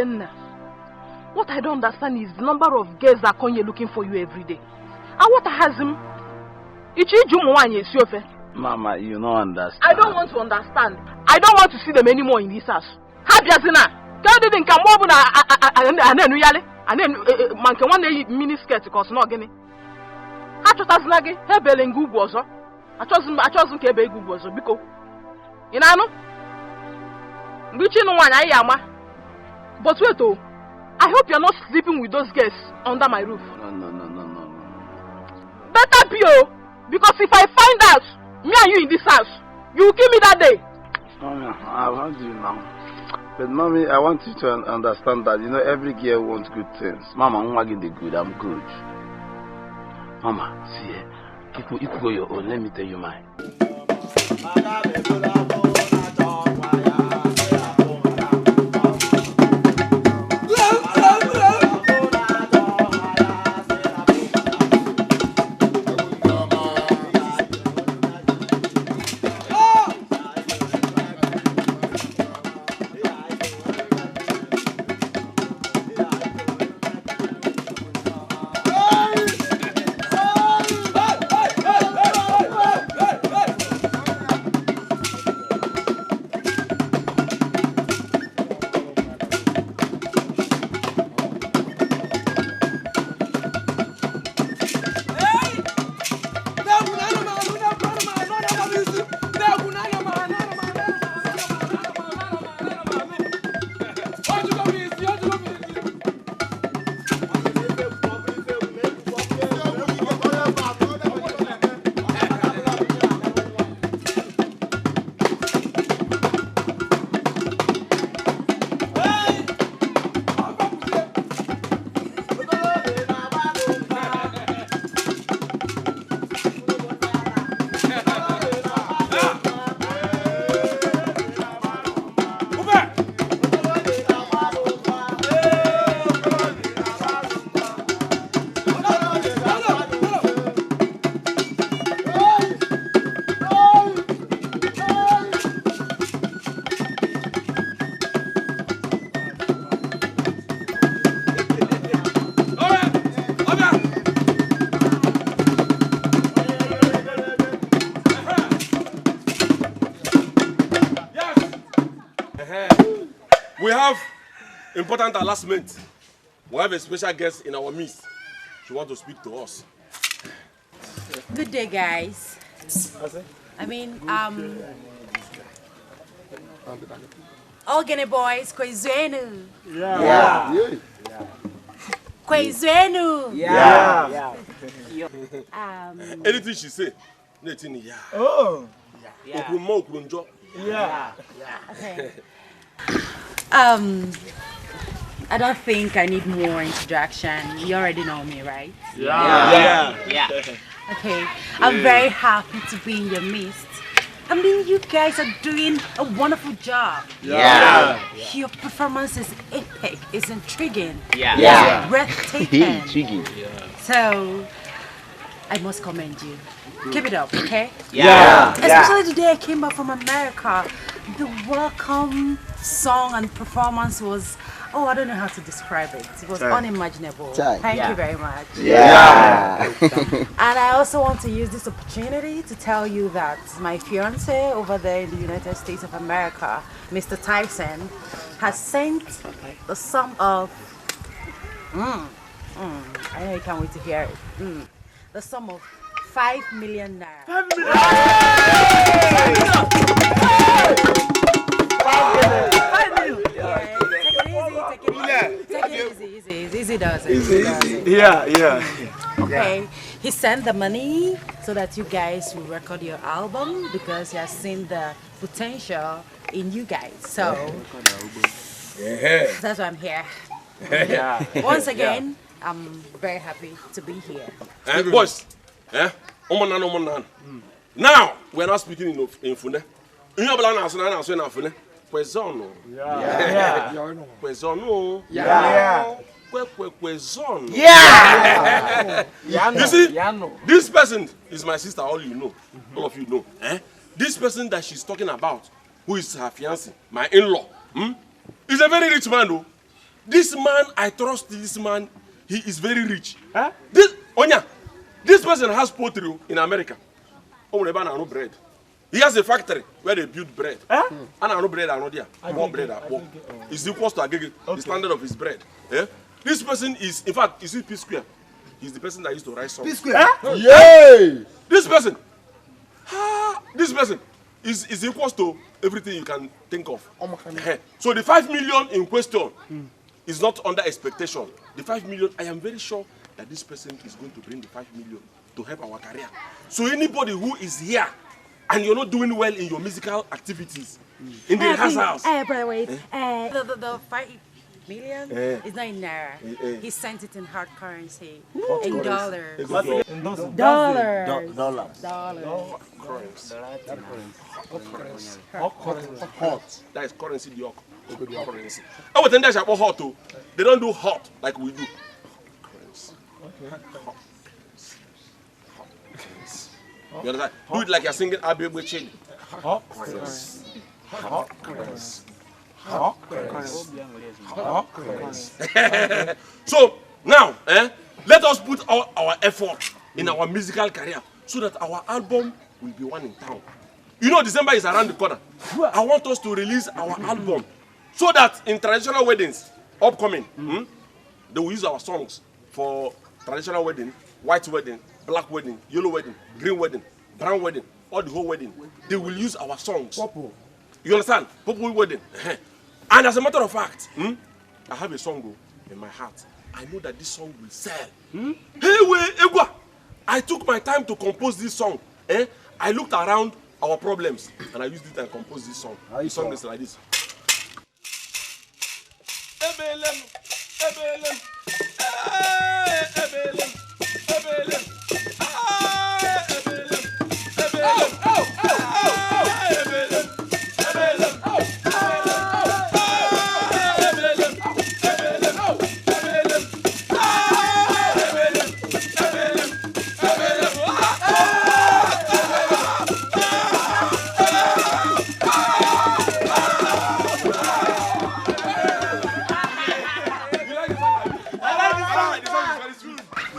Ikenna, what I don't understand is the number of girls that come here looking for you every day. And what has him? Mama, you don't understand. I don't want to understand. I don't want to see them anymore in this house. Habiazina, didn't come over and then really, and then man can one mini skirt because not getting. I just as naggy, Hebel and Google was. I chose Kebe Google was because you know, which you know one I am. But wait, oh, I hope you're not sleeping with those girls under my roof. No. Better be, oh, because if I find out me and you in this house, you will kill me that day. I want you now. But mommy, I want you to understand that, you know, every girl wants good things. Mama, I'm not getting the good, I'm good. Mama, see, you go your own, let me tell you mine. Important announcement. We have a special guest in our midst. She wants to speak to us. Good day, guys. I mean, Ogene boys, Kwezenu. Yeah. Kwezenu. Yeah. Anything she say, nothing. Yeah. Oh. Yeah. Okay. I don't think I need more introduction. You already know me, right? Yeah. Okay. I'm very happy to be in your midst. I mean, you guys are doing a wonderful job. Yeah. Your performance is epic. It's intriguing. Yeah. Breathtaking. Intriguing. So, I must commend you. Keep it up, okay? Yeah. Especially the day I came back from America. The welcome song and performance was, oh, I don't know how to describe it. It was unimaginable. Thank you very much. Yeah. And I also want to use this opportunity to tell you that my fiance over there in the United States of America, Mr. Tyson, has sent the sum of, I know you can't wait to hear it, the sum of 5 million naira. 5 million! Take it easy. Yeah. Okay, he sent the money so that you guys will record your album because he has seen the potential in you guys. So that's why I'm here. Once again, I'm very happy to be here. Boys, now we're not speaking in Fune. Quesono. You see, this person is my sister, all you know. All of you know. This person that she's talking about, who is her fiancé, my in-law, is a very rich man, though. This man, I trust this man. He is very rich. Huh? This person has poultry in America. Oh, bread. He has a factory where they build bread. Huh? And I know bread, I know there. More bread, it's equal to the standard of his bread. Yeah? This person is, in fact, is P Square. He's the person that used to write songs. P Square? Huh? Yay! This person is equal to everything you can think of. So the 5 million in question is not under expectation. The 5 million, I am very sure that this person is going to bring the 5 million to help our career. So anybody who is here and you're not doing well in your musical activities, in the house. But wait, the 5 million is not in naira. He sent it in hard currency, in dollars. Dollars. Hot. That is currency, the currency. Oh, but then there's about hot too. They don't do hot like we do. Currency. Hot. You understand? Do it like you're singing Abiogbe Chili. Hot currency. Hot currency. So now, let us put all our effort in our musical career so that our album will be one in town. You know, December is around the corner. I want us to release our album so that in traditional weddings, upcoming, they will use our songs for traditional wedding, white wedding, black wedding, yellow wedding, green wedding, brown wedding, or the whole wedding. They will use our songs. Purple. You understand? Purple wedding. And as a matter of fact, I have a song in my heart. I know that this song will sell. Hey, wait, Egwa! I took my time to compose this song. I looked around our problems and I used it and composed this song. The song is like this. Ebelem, ebelem, ebelem, ebelem,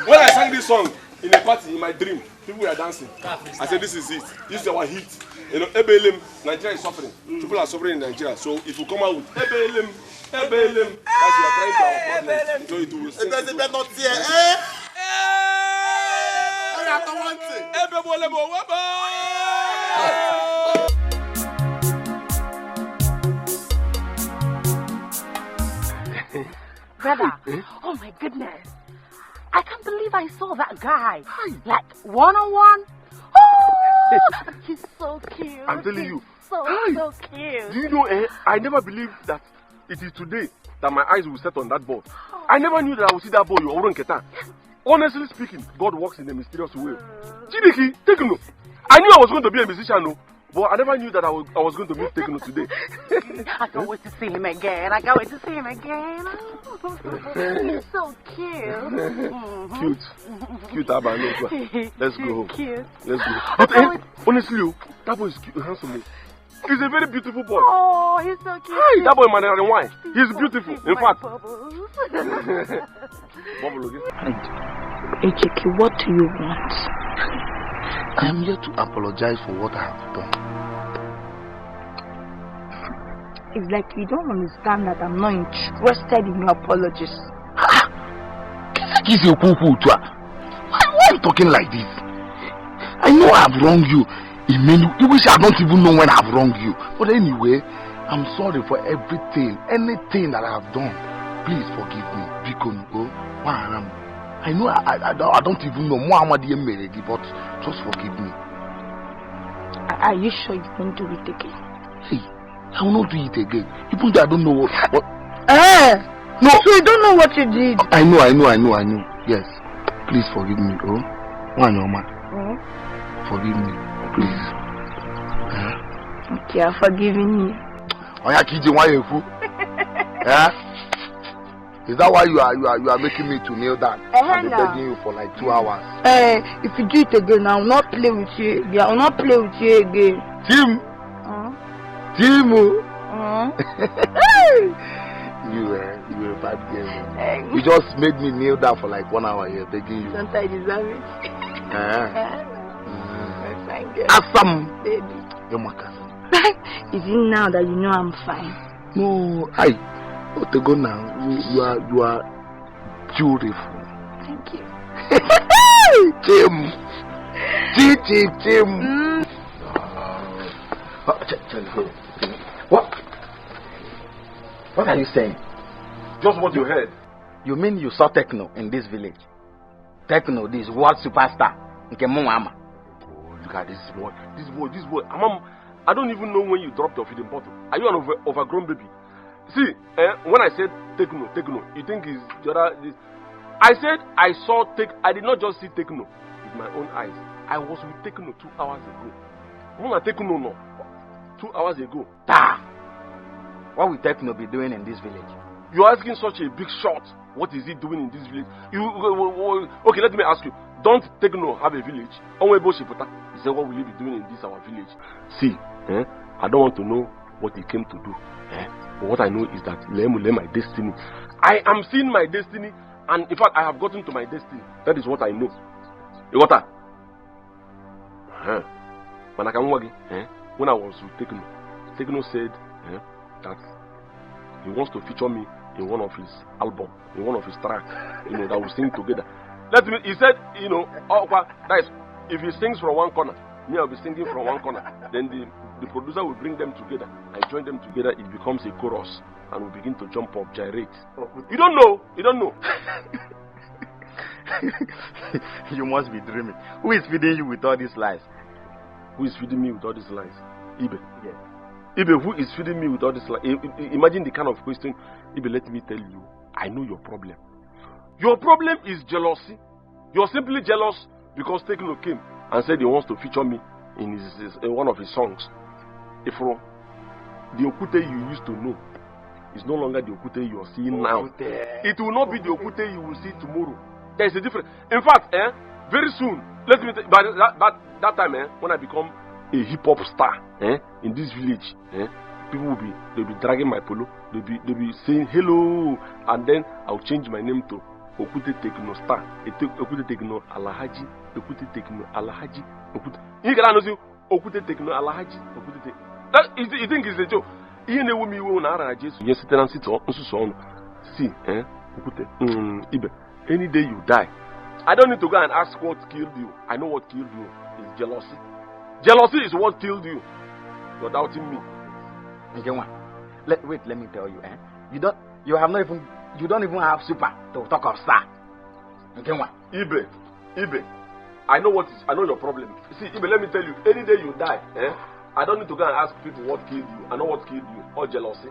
when I sang this song in a party in my dream, people were dancing. I said, this is it. This is our hit. You know, Ebelim, Nigeria is suffering. People are suffering in Nigeria. So if you come out with Ebelim, Ebelim, that's you are trying to our problem. So it will sing. Not here. Brother, oh my goodness. I can't believe I saw that guy. Like, one-on-one. Oh, he's so cute. I'm telling you. So cute. Do you know, I never believed that it is today that my eyes will set on that ball. I never knew that I would see that ball. You are Ketan. Honestly speaking, God works in a mysterious way. Chidiki, Tekno. I knew I was going to be a musician, no. But I never knew that I was going to meet Tekno today. I can't wait to see him again. He's so cute. Cute, Abba. Let's go. Cute. Let's go. But honestly, that boy is cute, handsome. He's a very beautiful boy. Oh, he's so cute. Hi, that boy man and wine. He's beautiful. In fact. Ejike, what do you want? I am here to apologize for what I have done. It's like you don't understand that I'm not interested in your apologies. Why are you talking like this? I know I have wronged you. You wish I don't even know when I have wronged you. But anyway, I'm sorry for everything, anything that I have done. Please forgive me. I know I don't even know Muhammad Yemeregi, but just forgive me. Are you sure you won't do it again? Hey, I will not do it again. Even though I don't know what. No. So you don't know what you did? I know. Yes. Please forgive me. One man. Forgive me, please. Okay, I'm forgiving you. Is that why you are making me to kneel down? I've been begging you for like 2 hours. If you do it again, I will not play with you. I will not play with you again. Team. You were a bad girl. You just made me kneel down for like 1 hour here begging you. Don't I deserve it? Thank you. Awesome. Baby. You're my cousin. Is it now that you know I'm fine? No, to go now. You are beautiful. Thank you. Tim. What are you saying? Just what you heard. You mean you saw Techno in this village? Techno, this world superstar. Nke mama. Oh, look at this boy. This boy. I don't even know when you dropped your feeding bottle. Are you an overgrown baby? See, when I said Techno, you think is the other. I said I saw I did not just see Techno with my own eyes. I was with Techno 2 hours ago. When I Techno no, 2 hours ago. What will Techno be doing in this village? You're asking such a big shot. What is he doing in this village? Okay, let me ask you. Don't Techno have a village? He said, what will he be doing in this our village? See, I don't want to know what he came to do. But what I know is that my destiny. I am seeing my destiny, and in fact, I have gotten to my destiny. That is what I know. You got that? When I was with Techno said that he wants to feature me in one of his album, in one of his tracks, that we sing together. He said, that is, if he sings from one corner, me I'll be singing from one corner. Then the producer will bring them together. I join them together. It becomes a chorus, and we begin to jump up, gyrate. You don't know. You must be dreaming. Who is feeding you with all these lies? Who is feeding me with all these lies? Ibe. Yes. Ibe, who is feeding me with all this lies? Imagine the kind of question. Ibe, let me tell you, I know your problem. Your problem is jealousy. You're simply jealous because Techno came and said he wants to feature me in one of his songs. Ifro, the Okute you used to know is no longer the Okute you are seeing now. It will not be the Okute you will see tomorrow. There is a difference. In fact, very soon, let me tell you, by that time, when I become a hip-hop star in this village, people they'll be dragging my polo, they'll be saying hello, and then I'll change my name to Okute Techno Star, Okute Techno Alahaji, Okute Techno Alahaji, Okute. You can know Okute Techno Alahaji, Okute Techno. That you think it's a joke? You know me when I just sit and sit on. See, Okute, Ibe. Any day you die, I don't need to go and ask what killed you. I know what killed you is jealousy. Jealousy is what killed you. You're doubting me. Okay, let me tell you, you don't even have super to talk of star. Okay, Ibe, I know your problem. See, Ibe, let me tell you, any day you die, I don't need to go and ask people what killed you. I know what killed you, or jealousy.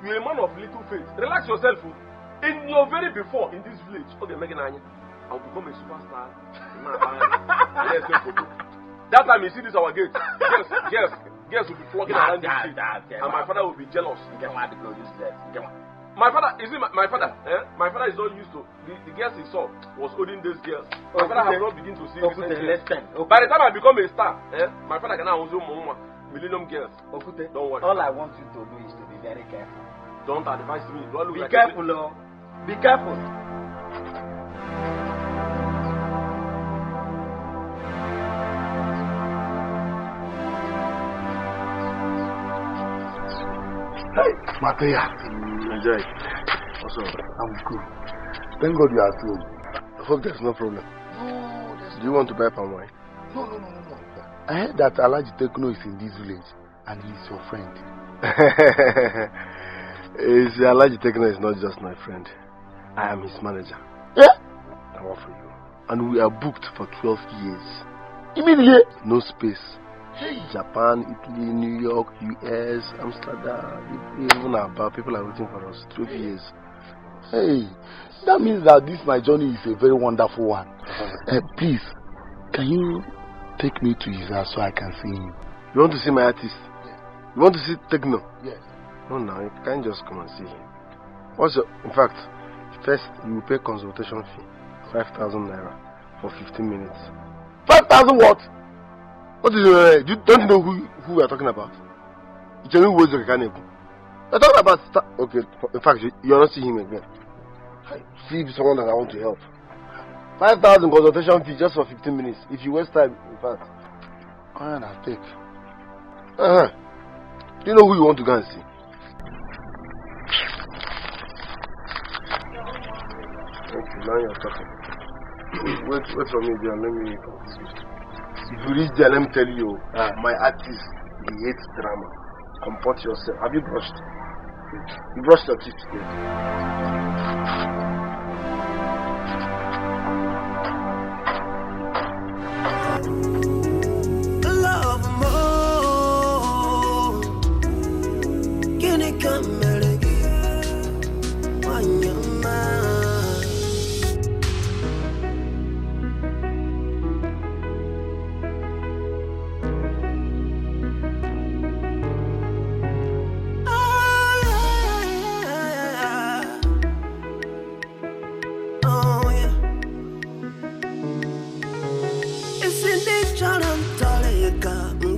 You're a man of little faith. Relax yourself. In your very before in this village, okay, I'll become a superstar. That time you see this our gate. Girls will be flocking around the street, and my father will be jealous. My father is my father. My father is not used to the girls he saw was holding these girls. My father has not begun to see recent girls. By the time I become a star, my father can now also millennium girls. Don't worry. All I want you to do is to be very careful. Don't advise me. Be careful, oh. Be careful. Hey, Mateo. Enjoy. What's up? I'm good. Thank God you are at home. I hope there's no problem. No, do you want to buy palm wine? No. I heard that Alichi Techno is in this village and he's your friend. Alichi Techno is not just my friend. I am his manager. Yeah? I work for you. And we are booked for 12 years. Immediately? No space. Hey. Japan, Italy, New York, US, Amsterdam, even about people are waiting for us. 12 years. Hey, that means that this my journey is a very wonderful one. Please, can you take me to his house so I can see him? You want to see my artist? Yes. You want to see Techno? Yes. No, you can't just come and see him. In fact, first you will pay consultation fee, 5,000 naira for 15 minutes. 5,000 what? What is you don't know who we are talking about? It's a new way to can. I thought about okay. In fact, you're not seeing him again. See someone that I want to help. 5,000 consultation fee just for 15 minutes. If you waste time, in fact. Oh, yeah, take. Do you know who you want to go and see? Okay, now you're talking. wait for me there, let me. If you reach there, let me tell you, my artist, he hates drama. Comport yourself. Have you brushed? You brushed your teeth today. Love more. Can it come again? When you're mine.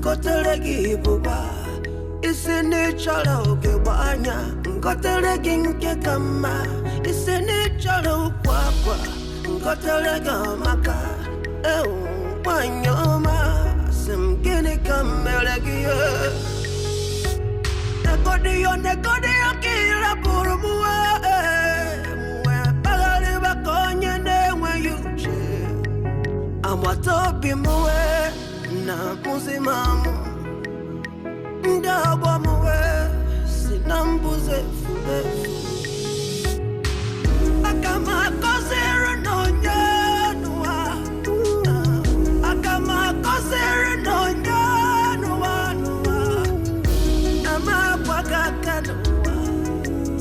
Ngotelegi buba isene chala ukebanya ngotelegi nkekama isene chala ukwakwa ngotelega maka wanyoma simgini kamelegi negodiyo kila burumuwe pagali bakonye newe yuche amwatopi muwe na muzimamu ndabwa muwe sinambuze fulefu akama kozere nonyanua akama kozere nonyanua nama kwa kakanua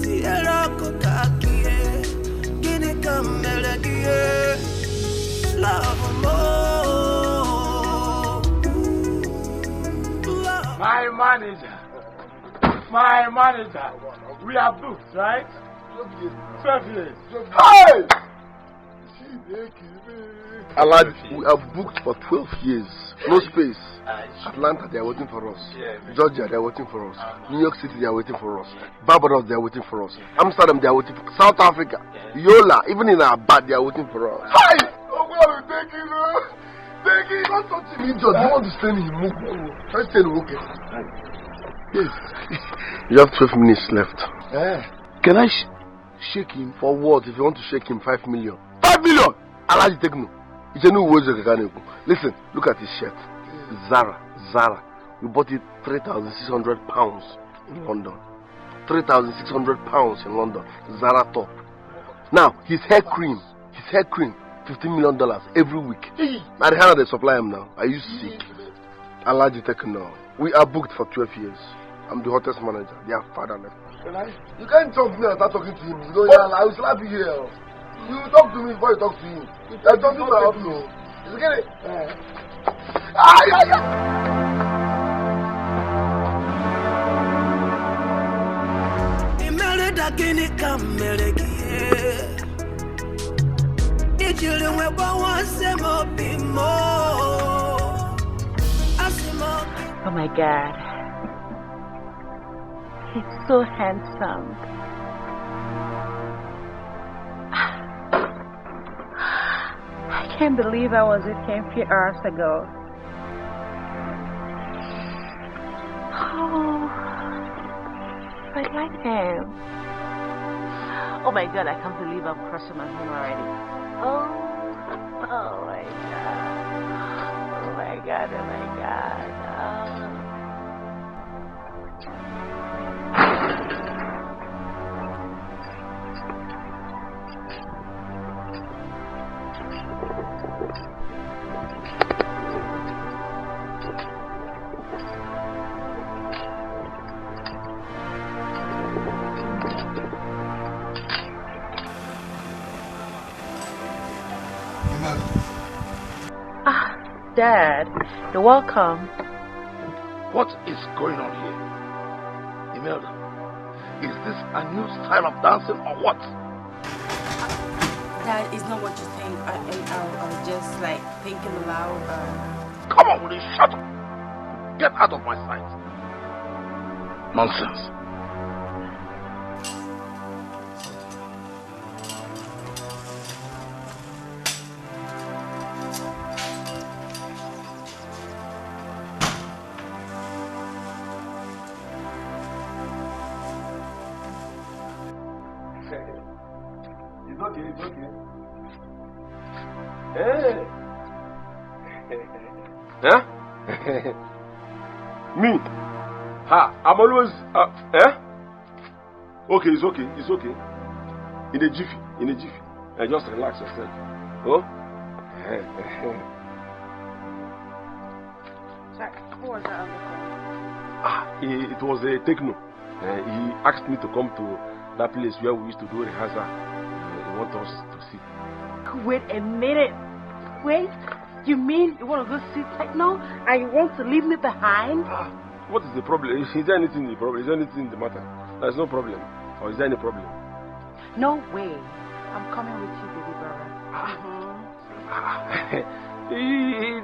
tiera kokakie gini kamelegie love more. My manager, we are booked, right? 12 years. Hey! Alichi, we are booked for 12 years. No space. Atlanta, they are waiting for us. Georgia, they are waiting for us. New York City, they are waiting for us. Barbados, they are waiting for us. Amsterdam, they are waiting for us. South Africa, Yola, even in our bad, they are waiting for us. Hi! Oh, God, thank you. Thank you. Don't touch me. You want to stay in Mugu? Let's stay in Mugu. Yes. You have 12 minutes left. Can I shake him? For what? If you want to shake him, 5 million. 5 million! Alichi, take no. It's a new word. Listen, look at his shirt. Zara. We bought it 3,600 pounds in London. 3,600 pounds in London. Zara top. Now, his hair cream, $15 million every week. Now the hand they supply him now. Are you sick? Alichi, take no. We are booked for 12 years. I'm the hottest manager. Their father left. You can't talk to me and start talking to him. You know, I will slap you here. You talk to me before you talk to him. I talk to my office. You get it? Oh my God. He's so handsome. I can't believe I was with him a few hours ago. Oh, I like him. Oh my God, I can't believe I'm crushing on him already. Oh my God. Dad, you're welcome. What is going on here? Imelda, is this a new style of dancing or what? Dad, it's not what you think. I was just like thinking aloud. Come on, will you shut up? Get out of my sight. Nonsense. It's okay, it's okay. Hey! Huh? Me? Ha, I'm always, Okay, it's okay, it's okay. In a jiffy. Just relax yourself. Oh? Sir, who was that on the call? It was a techno. He asked me to come to that place where we used to do rehearsal. He wants us to see. Wait a minute. Wait, you mean you want to go see techno and you want to leave me behind? What is the problem? Is there anything the problem? Is there anything the matter? There's no problem. Or is there any problem? No way. I'm coming with you, baby brother.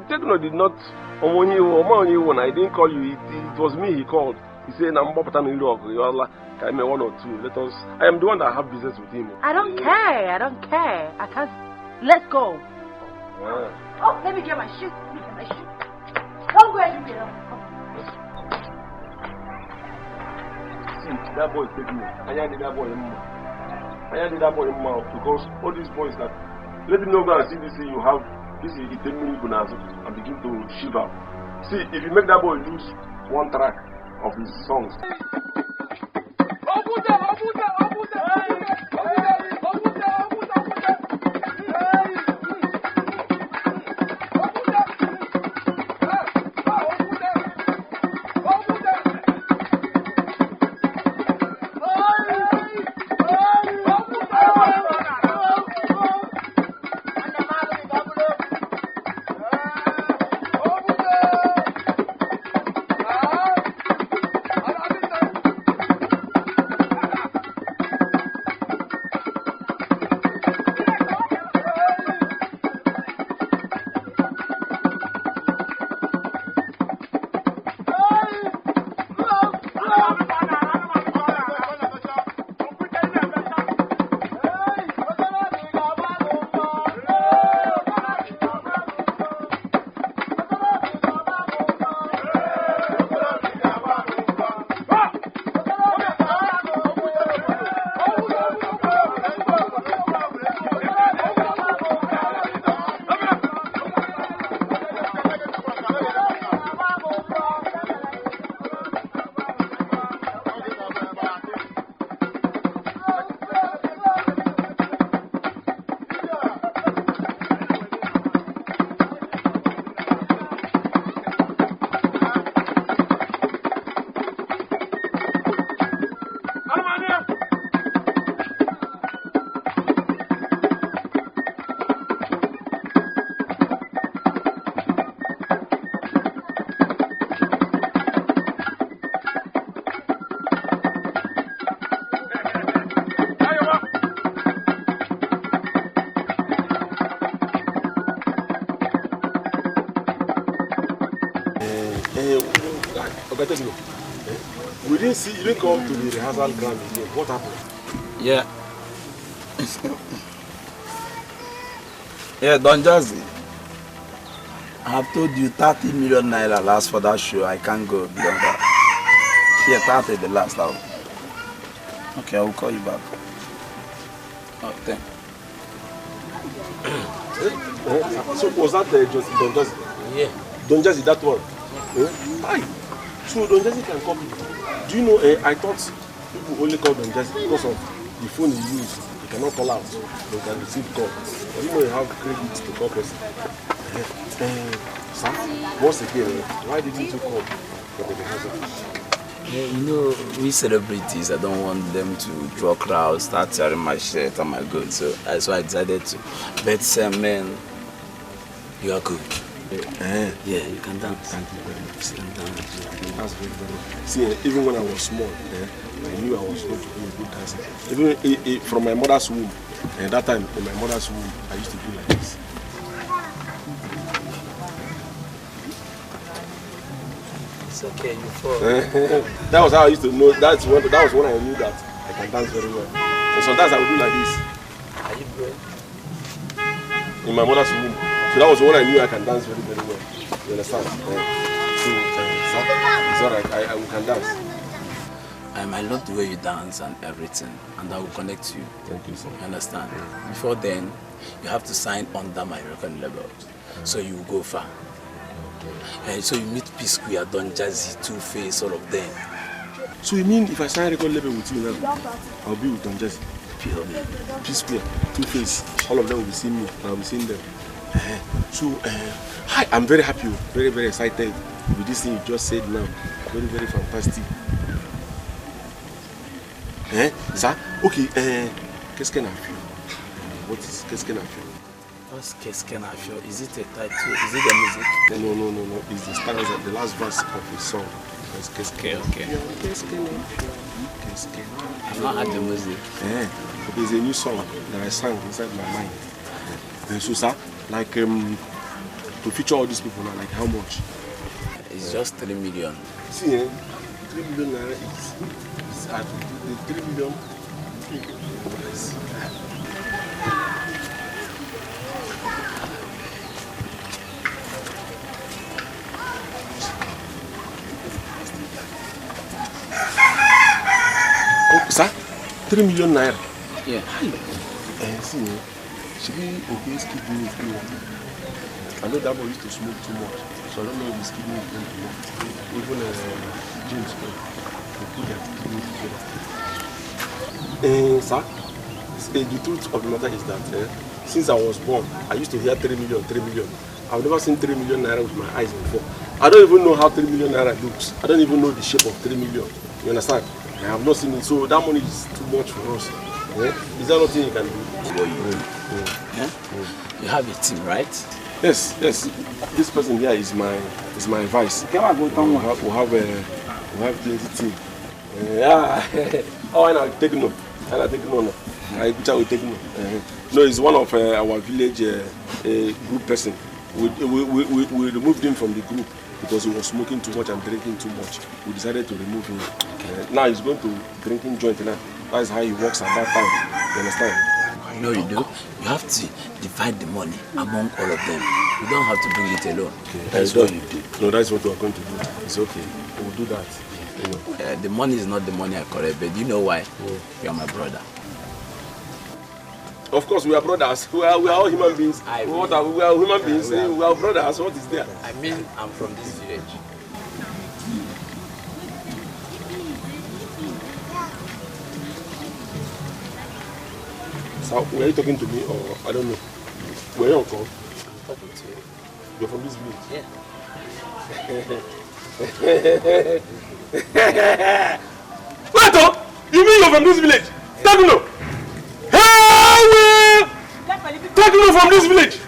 Techno did not. When I didn't call you, it was me he called. He said, I'm one or two. I am the one that have business with him. I don't care. I can't. Let's go. Oh, let me get my shoe. Don't go anywhere. See, that boy is taking me. I need that boy more. Because all these boys that let him know go and see this thing you have. This is 10 minutes and begin to shiver. See, if you make that boy lose one track of his songs. You didn't come to the rehearsal ground again. What happened? Yeah. Yeah, Don Jazzy. I have told you 30 million naira last for that show. I can't go beyond that. Yeah, 30 the last out. Okay, I will call you back. Oh, thank you. So was that Don Jazzy? Yeah. Don Jazzy, that one? Hi. So Don Jazzy can copy. Do you know, I thought people only call Don Jazzy because of the phone he used. He cannot call out. They can receive call. But you know you have credit to call person. Sir, once again, why didn't you call for the rehearsal? Yeah, you know, we celebrities, I don't want them to draw crowds, start tearing my shirt and my goods. So that's why I decided to. But man, you are good. Yeah, you can dance. Thank you very much. You can dance. That's very good. See, even when I was small, I knew I was going to be a good dancer. Even from my mother's womb, and that time in my mother's womb, I used to do like this. It's okay, you fall. That was how I used to know. That was when I knew that I can dance very well. And sometimes I would do like this. Are you good? In my mother's room. So that was when I knew I can dance very, very well. You understand? It's alright. We can dance. I love the way you dance and everything, and I will connect you. Thank you, sir. You understand? Before then, you have to sign under my record label, so you will go far. And so you meet P-Square, Don Jazzy, Two-Face, all of them. So you mean if I sign a record label with you now, I'll be with Don Jazzy? P-Square, Two-Face, all of them will be seeing me, I'll be seeing them. So, hi, I'm very happy, very, very excited with this thing you just said now. Very, very fantastic. Ça? Okay, qu'est-ce qu'on a fait? What is qu'est-ce qu'on a fait? What's qu'est-ce qu'on a fait? Is it a title? Is it the music? No. It's the start of the last verse of the song. Okay. I've not heard the music. There's a new song that I sang inside my mind. So, sir, like to feature all these people now, like how much? It's just 3 million. See, 3 million naira is at the 3 million. Oh, sir, 3 million naira. Yeah. See, should we in case kidney is doing? I know that boy used to smoke too much, so I don't know if his kidney is going to work. Even James, they put their kidney together. Sir, the truth of the matter is that since I was born, I used to hear 3 million. I've never seen 3 million naira with my eyes before. I don't even know how 3 million naira looks. I don't even know the shape of 3 million. You understand? I have not seen it, so that money is too much for us. Is there nothing you can do? You have a team, right? Yes. This person here is my vice. We have plenty team. Oh, I know. Take no. I will take no. No, he's one of our village group person. We removed him from the group because he was smoking too much and drinking too much. We decided to remove him. Now he's going to drinking joint now. That's how he works at that time. You understand? No, you do. You have to divide the money among all of them. You don't have to bring it alone. That's what you do. No, that's what we're going to do. It's okay. We'll do that. You know. The money is not the money I collect, but you know why? You are my brother. Of course, we are brothers. We are all human beings. We are human beings. We are brothers. What is there? I mean, I'm from this village. So, were you talking to me or I don't know? Were you on call? I'm talking to you. You're from this village? Yeah. What? You mean you're from this village? Tekno! Tekno from this village!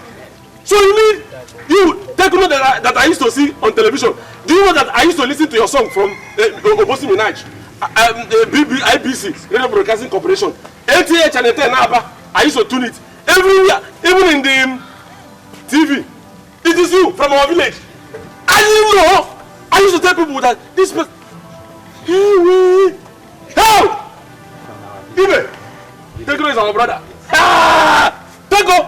So you mean you, Tekno that I used to see on television, do you know that I used to listen to your song from Obosi Minaj, IBC, Radio Broadcasting Corporation, ATH and Naba? I used to tune it everywhere, even in the TV. It is you from our village. I didn't know. I used to tell people that this person. Help! Ibe! Tekno is our brother. Teko!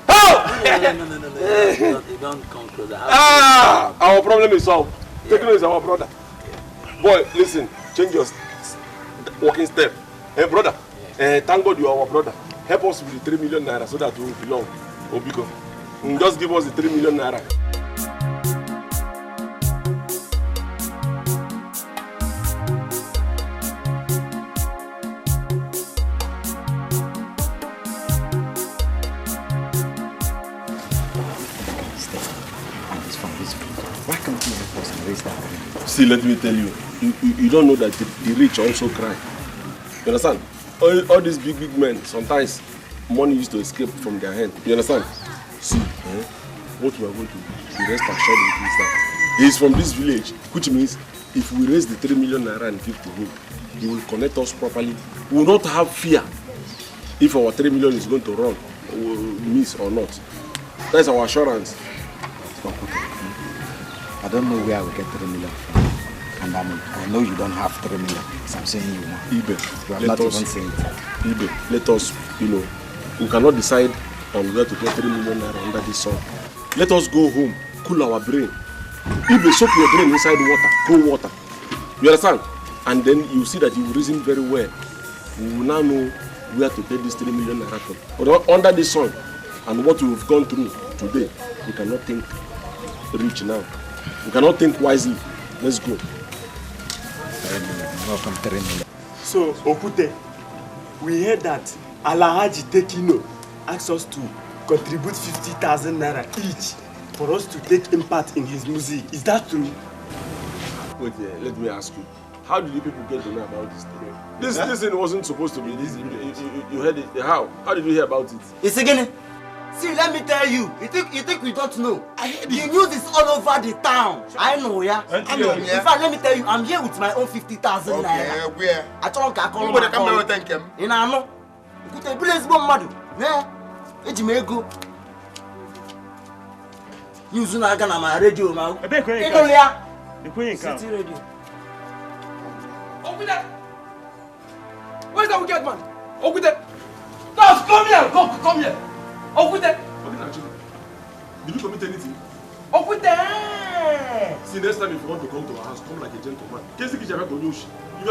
Help! No. You don't come closer. Our problem is solved. Tekno is our brother. Boy, listen, change your walking step. Hey, brother, thank God you are our brother. Help us with the 3 million naira so that we will belong. Obiko. Just give us the 3 million naira. Why can't you help us and raise that money? See, let me tell you, you don't know that the rich also cry. You understand? All these big men, sometimes money used to escape from their hand. You understand? See, what we are going to do, the rest assured is that he is from this village, which means if we raise the 3 million naira and give to him, he will connect us properly. We will not have fear if our 3 million is going to run, miss or not. That's our assurance. I don't know where I will get 3 million from. And I know you don't have 3 million. So I'm saying you now. Ibe, you have not even seen it. Ibe, let us, we cannot decide on where to get 3 million naira under this sun. Let us go home, cool our brain. Ibe, soak your brain inside water, cold water. You understand? And then you see that you reason very well. We will now know where to take this 3 million naira from. But under this sun, and what we've gone through today, we cannot think rich now. We cannot think wisely. Let's go. So, Okute, we heard that Alichi Tekino asked us to contribute 50,000 naira each for us to take part in his music. Is that true? Wait, let me ask you. How did you people get to know about this thing? This thing wasn't supposed to be this. You heard it. How? How did you hear about it? It's again. See, let me tell you. You think we don't know? I heard the news is all over the town. I know, yeah. I know. In fact, let me tell you, I'm here with my own 50,000 naira. Okay, where? I told you, come and thank him. In Ano. Good day, please, Madu. Yeah. Ejimego. News na gana my radio, man. City radio. Open that. Where's that wicked man? Open that. Now come here. Come here. Open that. Did you commit anything? Open that. See, next time if you want to come to our house, come like a gentleman. If you are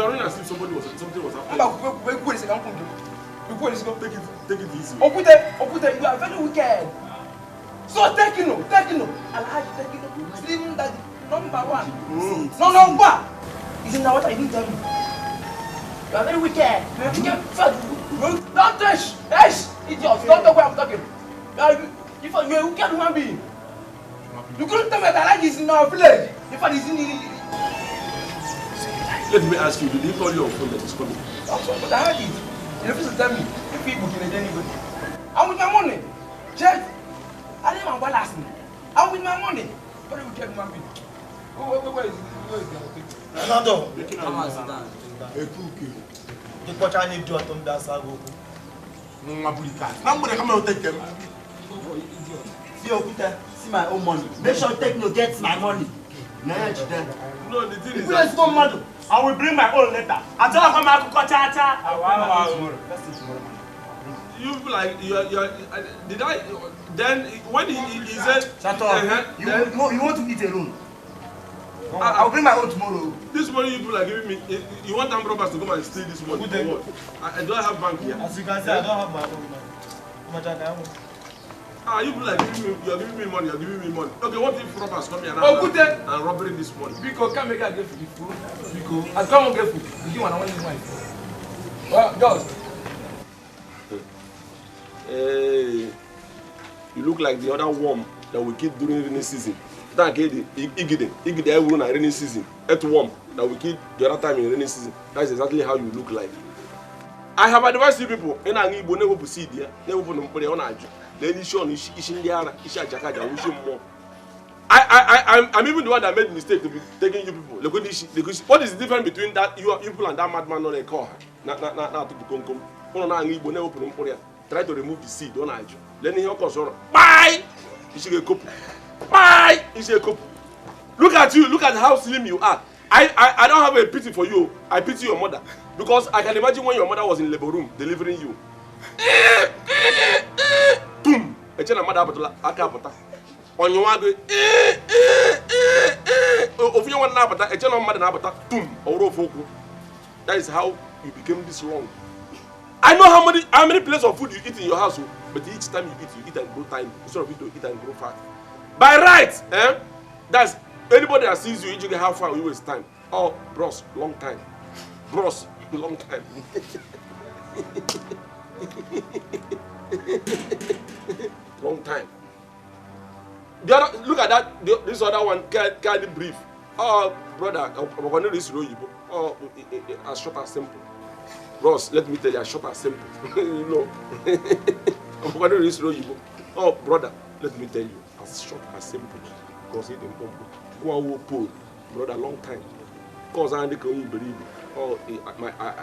running as if something was happening. Take it easy. Open that. You are very wicked. So take it. Alichi take it. Slim daddy. Number one. No number. Isn't that what I didn't tell you? You are very wicked. Don't touch. Idiots. Don't know where I'm talking. If you're a wicked human being, you couldn't tell me that Alichi is in our village. If I is in the... Let me ask you, did he call you on phone that is coming? But I heard it. You refuse to tell me if people can anybody. I'm with my money. Check. I didn't want to last me. I'm with my money. Very wicked human being. Where is it? Nando, come on, sit down. The question I need to attend that sago. See my own money. Make sure Tekno gets my money. No, the thing is that I will bring my own letter. I tell her come to Chacha. You like did I then when he said shut up. You want to eat alone? I'll bring my own tomorrow. This money you people are giving me, you want armed robbers to come and steal this money? For what? I don't have bank here. As you can see, I don't have my own. You people are giving me money. Okay, what if robbers come here and robbing this money? Because can't make a get food. Because I can't get food. You want to want this money. Well, girls. Hey, you look like the other worm that we keep during rainy season. That Igide everyone in rainy season. That worm that we keep the other time in rainy season. That's exactly how you look like. I have advised you people in an Igbo never proceed here. Never put them on a then you show I'm even the one that made the mistake to be taking you people. What is the difference between that you people and that madman on a car? Not to come. Igbo never put them on here. Try to remove the seed, don't I? Then he goes on. Bye! You should get a couple. Bye! You should get a couple. Look at you, look at how slim you are. I don't have a pity for you. I pity your mother. Because I can imagine when your mother was in labor room delivering you. Boom! Echena mother apatola akapota. On your way. Of you want apata, echena mother apata. Boom! Orofoku. That is how you became this wrong. I know how many plates of food you eat in your house, but each time you eat and grow tiny instead of you to eat and grow fat. By right, that's anybody that sees you eating how far you waste time. Oh, bros, long time. Bros, long time. Long time. The other, look at that. This other one can't brief. Oh, brother, I'm going to this row you. Oh, as short as simple. Ross, let me tell you, as short as simple. You know. I'm going to this row you. Oh, brother, let me tell you, as short as simple. Because it didn't come. Brother, long time. Because I can't believe it. Oh,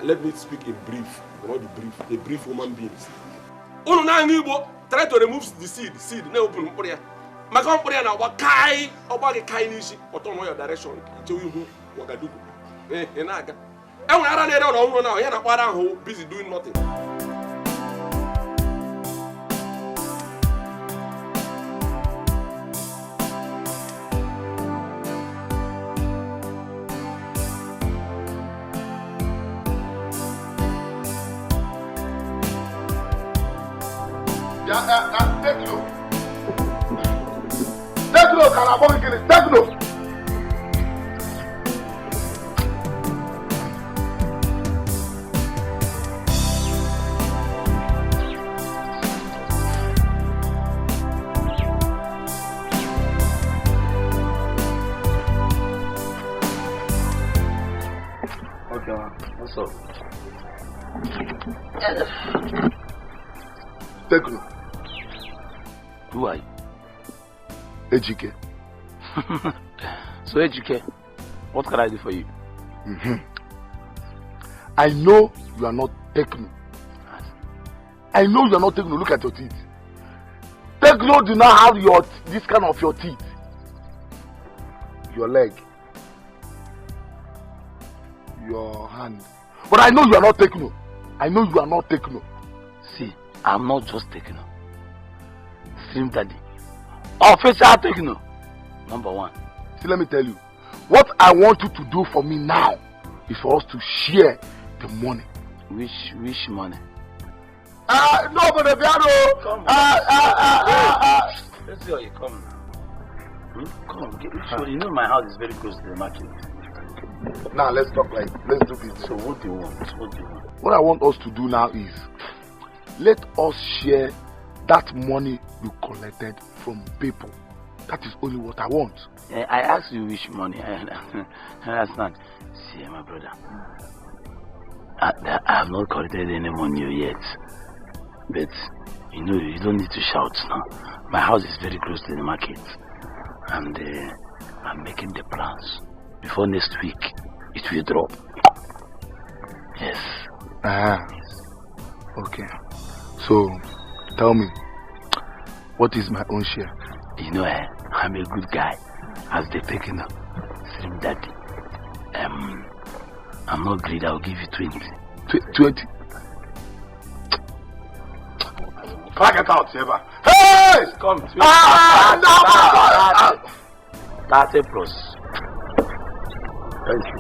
let me speak in brief. Not the brief. A brief human beings. Oh, no, try to remove the seed. Seed. No open. My company and our Kai, about the Kai Nishi, or on your direction, to you Wagadugu. Enaga. And when I run it on now, you're not busy doing nothing. Techno, can I walk again? Techno. Okay, man. What's up? Techno. Who are you? Ejike. So Ejike, what can I do for you? I know you are not Techno. I know you are not Techno. Look at your teeth. Techno do not have this kind of your teeth. Your leg. Your hand. But I know you are not Techno. I know you are not Techno. See, I'm not just Techno. Stream Daddy. Official Techno. Number one. See, let me tell you. What I want you to do for me now is for us to share the money. Which money? No, but the piano. Come let's see how you come now. Come, get sure. You know my house is very close to the market. Now let's talk like, let's do this. So what do you want? What I want us to do now is, let us share that money you collected from people. That is only what I want. I asked you which money. I understand. See, my brother, I have not collected any money yet. But, you know, you don't need to shout now. My house is very close to the market. And I'm making the plans. Before next week, it will drop. Yes. Okay. So, tell me, what is my own share? You know, I'm a good guy. As they taking up, Slim Daddy. I'm not greedy. I'll give you 20. 20. Flag it out, Seba. Hey! Come. 30 plus. Thank you.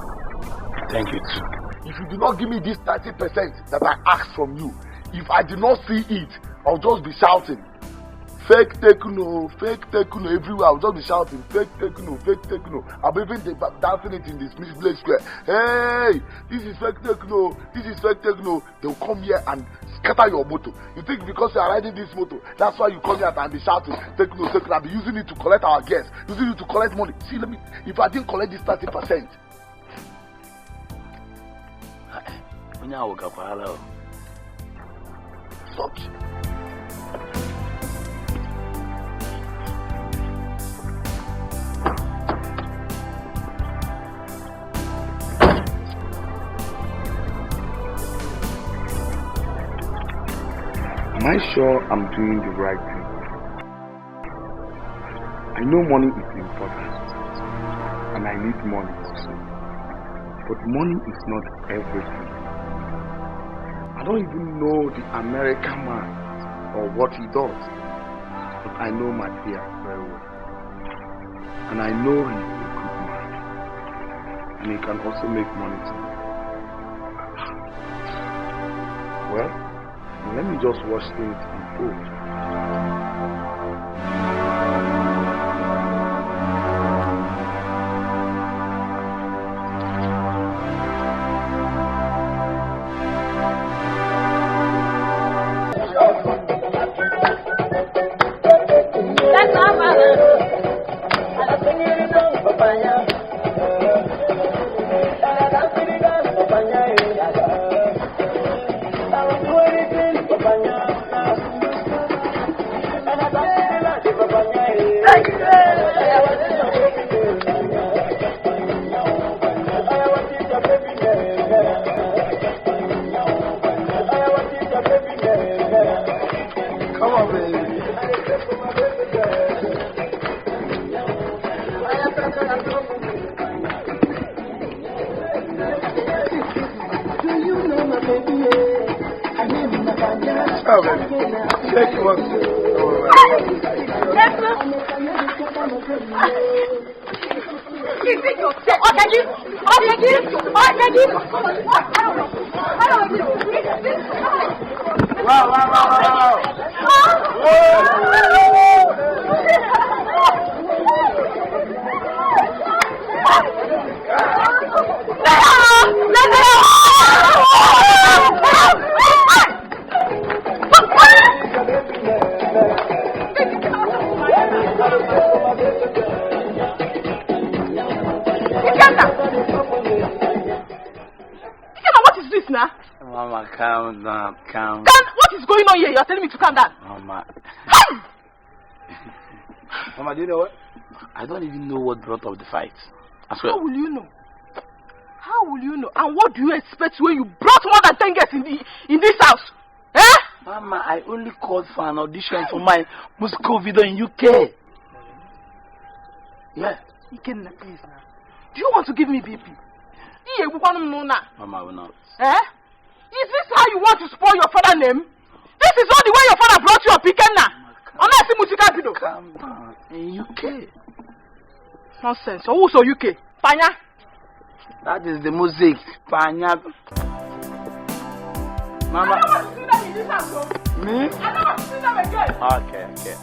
Thank you too. If you do not give me this 30% that I asked from you, if I do not see it, I'll just be shouting. Fake Techno everywhere. I'll just be shouting, fake Techno. I'll be even dancing it in this village square. Hey, this is fake Techno. They'll come here and scatter your motor. You think because you are riding this motor, that's why you come here and be shouting, Techno. I'll be using it to collect our guests, using it to collect money. See, if I didn't collect this 30%. Stop. Am I sure I'm doing the right thing? I know money is important, and I need money also. But money is not everything. I don't even know the American man or what he does, but I know my dear very well. And I know he's a good man, and he can also make money too. Well, let me just watch things unfold. Oh, baby. Take one. Mama, calm down, calm. What is going on here? You're telling me to calm down. Mama. Mama, do you know what? I don't even know what brought up the fight. I swear. How will you know? How will you know? And what do you expect when you brought more than 10 girls in this house? Eh? Mama, I only called for an audition for my musical video in UK. Yeah. Ikenna, please now. Do you want to give me BP? Mama, I will not. Eh? Is this how you want to spoil your father's name? This is not the way your father brought you up, Ikenna. Calm down. In UK. Nonsense. So who's UK? Panya? That is the music. Panya. Mama. I don't want to see them in this house. Me? I don't want to see them again. Okay.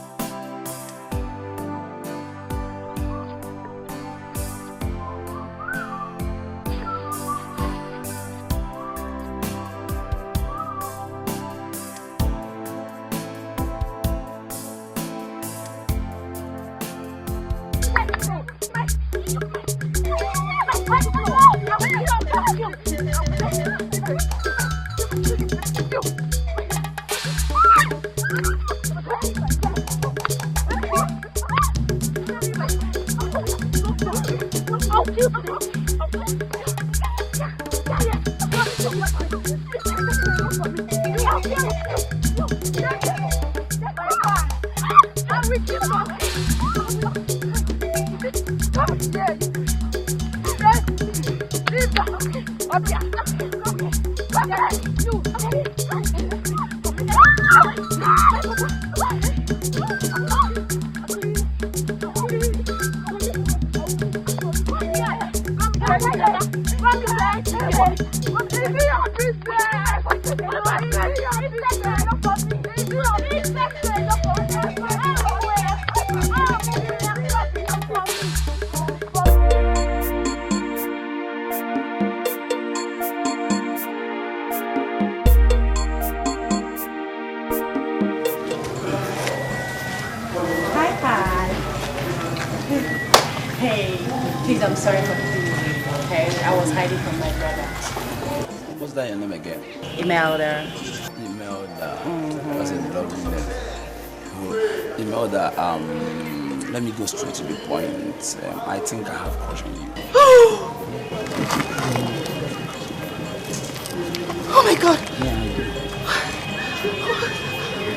Please, I'm sorry for keeping you waiting, okay? I was hiding from my brother. What's that your name again? Imelda. Imelda. That's a lovely name. Imelda, let me go straight to the point. I think I have a crush on you. Oh my God! Yeah, I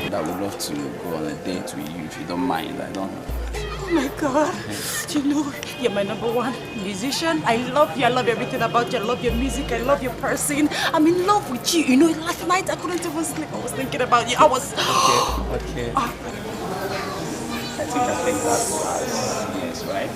do. I would love to go on a date with you if you don't mind. I don't. Oh my God, you know, you're my #1 musician. I love you. I love everything about you. I love your music. I love your person. I'm in love with you. You know, last night I couldn't even sleep. I was thinking about you. I was... Okay. I think I take that as yes, right?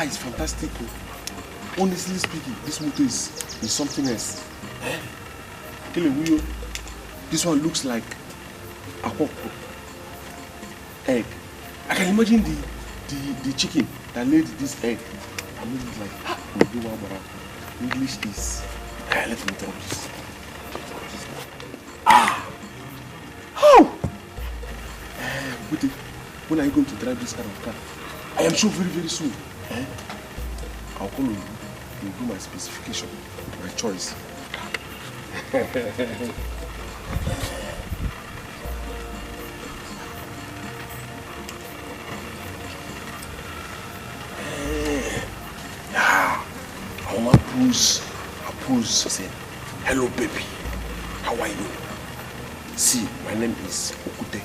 is fantastic. Honestly speaking, this motor is something else. This one looks like a egg. I can imagine the chicken that laid this egg. I mean, it's like, English is. Let me tell this. How? When are you going to drive this kind of car? I am sure very, very soon. I'll call you. You'll do my specification, my choice. I want to pose. Say, hello baby, how are you? See, my name is Okute.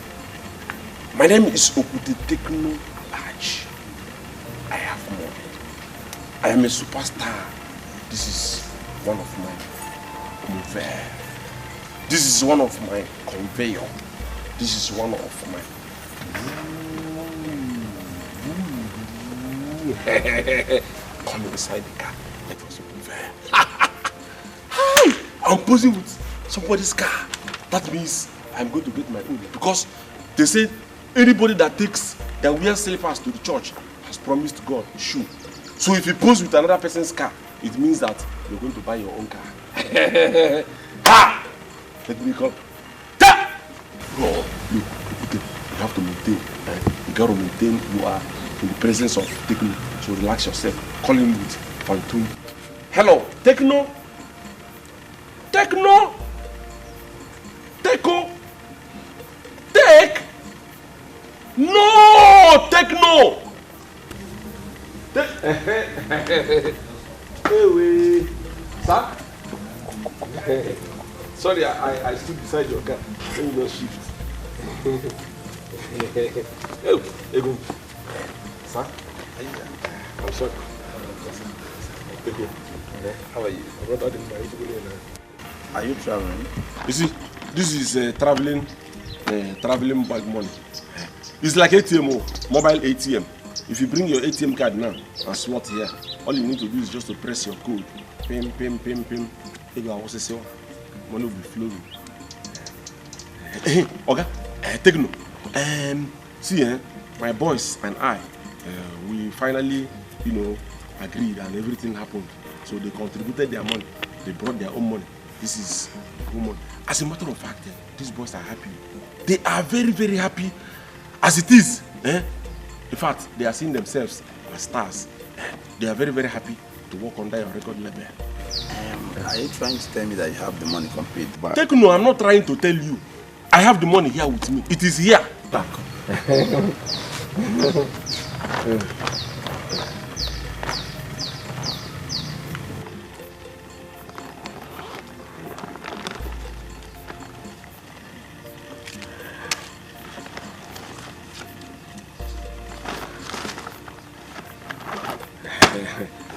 My name is Okute Techno Arch. I have money. I am a superstar. This is one of my conveyor. This is one of my conveyor. This is one of my. Come inside the car. Let us conveyor. I'm posing with somebody's car. That means I'm going to get my own. Because they say anybody that wears slippers to the church has promised God shoe. So if you pose with another person's car, it means that you're going to buy your own car. Let me call. Look, you have to maintain. You got to maintain. You are in the presence of Techno. So relax yourself. Call him with Phantom. Hello, Techno. Techno. Techo. Tech. No, Techno. Hey, sir. Sorry, I stood beside your car. Let me just shift. Hey, go. Sir? I'm sorry. How are you? Are you traveling? You see, this is traveling bag money. It's like ATM, mobile ATM. If you bring your ATM card now and slot here, all you need to do is just to press your code. Pim. Money will be flowing. Okay, Techno. See, my boys and I, we finally, agreed and everything happened. So they contributed their money. They brought their own money. This is money. As a matter of fact, these boys are happy. They are very, very happy as it is. In fact, they are seeing themselves as stars. They are very, very happy to work under your record label. Are you trying to tell me that you have the money complete back? Techno, I'm not trying to tell you. I have the money here with me. It is here. Back.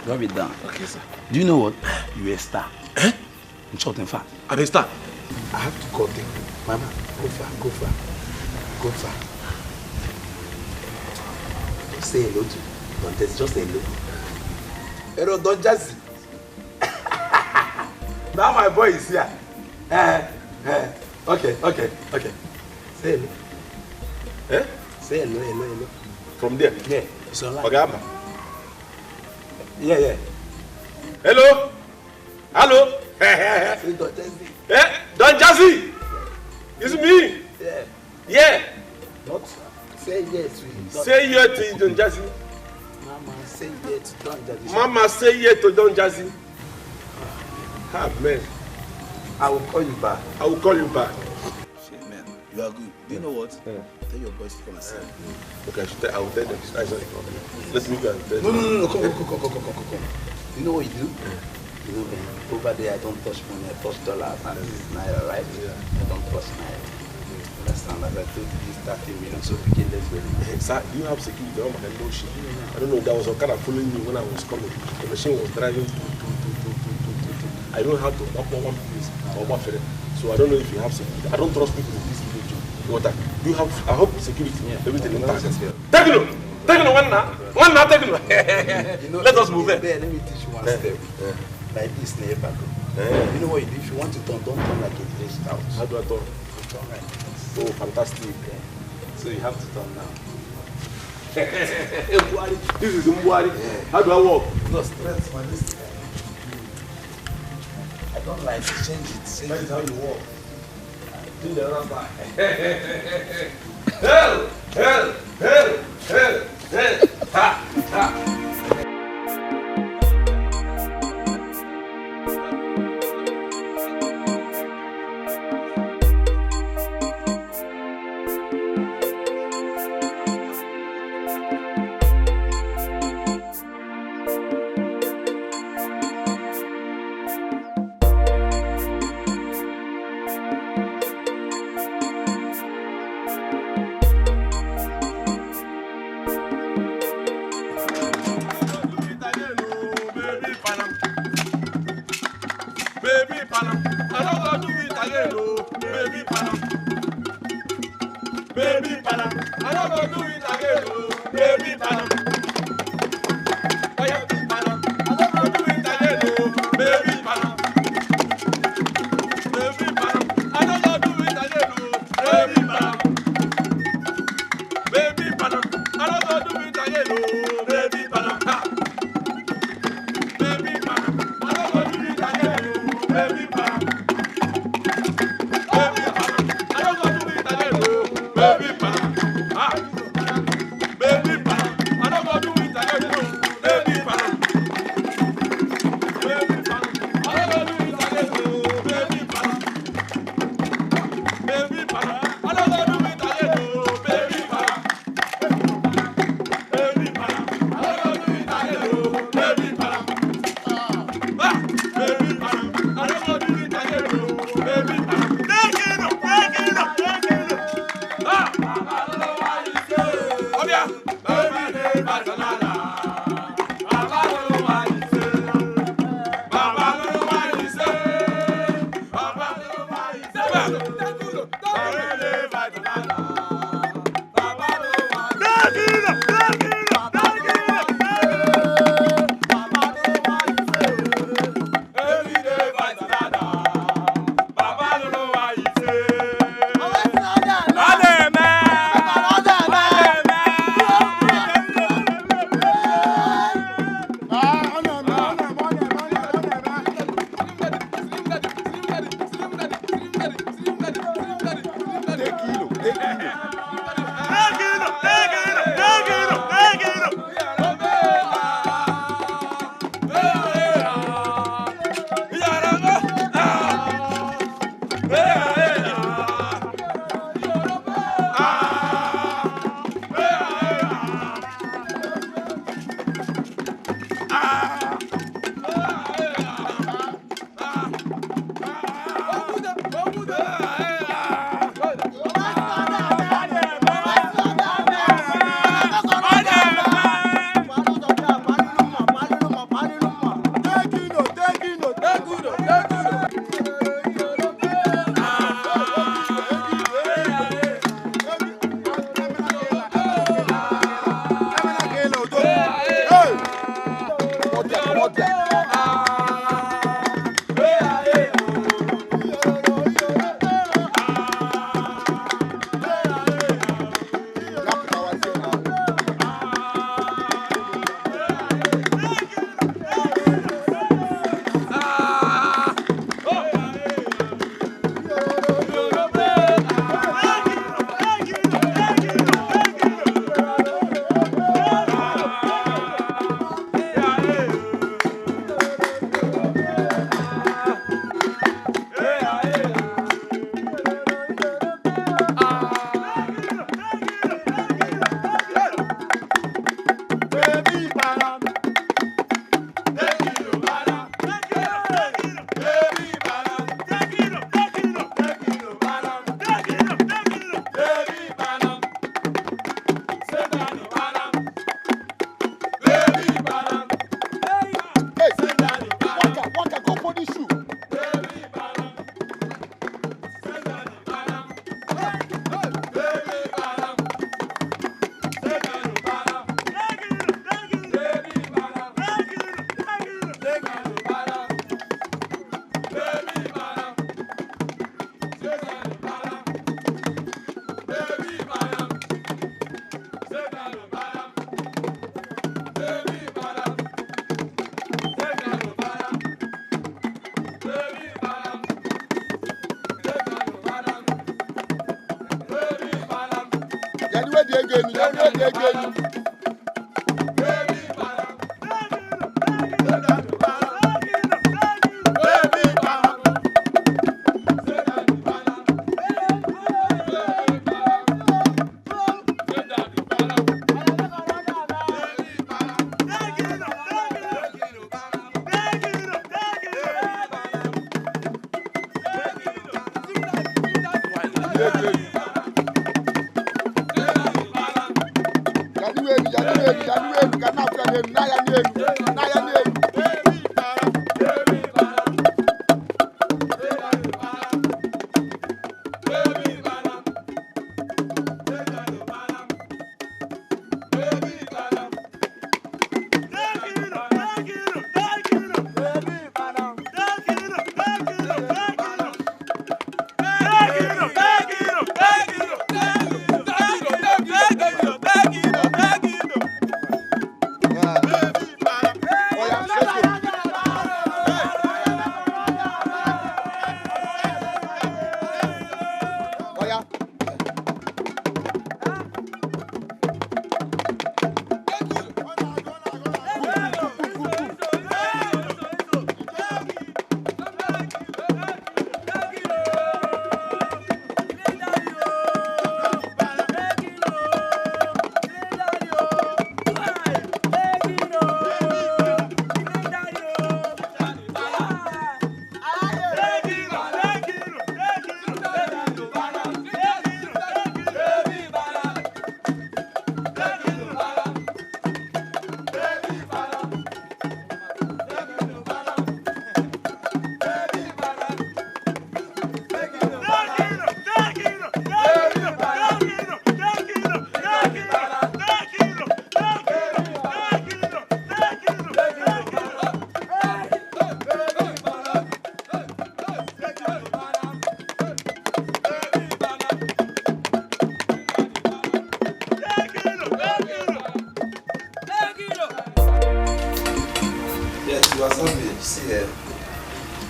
Drop it down. Okay, sir. Do you know what? You're a star. In short, in fact. I'm a star. I have to call them. Mama, go far. Say hello to Don't just hello. Hello, don't just. Now my boy is here. Okay. Say hello. Say hello. From there? Yeah. It's online. Okay, Yeah. Hello? Say Don Jazzy. Don Jazzy! It's me! Yeah. Not say yes to him. Say yes to Don Jazzy. Mama, say yes to Don Jazzy. Mama, say yes to Don Jazzy. Man. I will call you back. Shit, man. You are good. Do you know what? Tell your boys to come and sell. Okay, I will tell them. Let me go and tell them. No. Come. You know what you do? You know, over there I don't touch money, I touch dollars, and this is Naira, right? Yeah. I don't touch Naira. Understand? As I told you, this 30 million, so we get less very much. Sir, do you have security? I don't know shit. I don't know, there was a car following me when I was coming. The machine was driving. I don't have to walk one place or one ferry. So I don't know if you have security. I don't trust people in this village. Do you have, I hope security, everything in tax. Techno! Take no one now. One now, take no. Let us move it. Let me teach you one step. Like this, neighbor. You know what you do? If you want to turn, don't turn like a glazed house. How do I turn? You turn like this. Oh, fantastic. So you have to turn now. This is Mbuari. How do I walk? No, stress my this. I don't like to change it. That is how you walk. Do the other side. Hell! Hell! Hell! Hell! Hell! Ha! Ha! I don't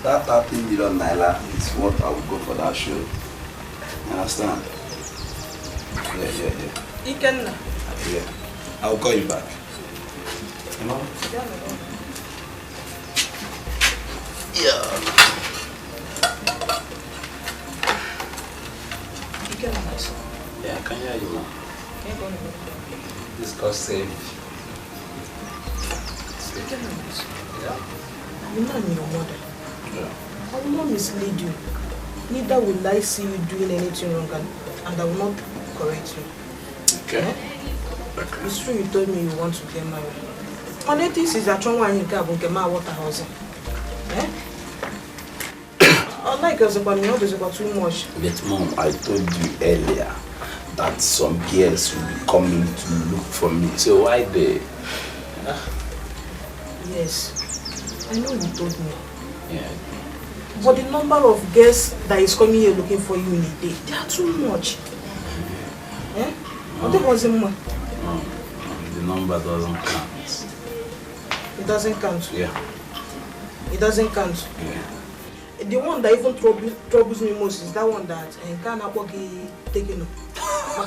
That 30 million naira is what I would go for that show. You understand? Yeah. Ikenna. Yeah. I will call you back. You know? Yeah. Ikenna, my son. Yeah, I can hear you now. Can you go on? This God save. Ikenna, my son. Yeah. I'm not your mother. Yeah. I will not mislead you. Neither will I see you doing anything wrong, and I will not correct you. Okay. Yeah? Okay. It's true you told me you want to get married. And it is that you want to get married water house. Eh? Unlike us, but me always got too much. But Mom, I told you earlier that some girls will be coming to look for me. So why they? Yes. I know you told me. Yeah. But the number of girls that is coming here looking for you in a day, they are too much. Eh? What wasn't more? No, the number doesn't count. It doesn't count? Yeah. It doesn't count? Yeah. The one that even troubles me most is that one that can taken up. I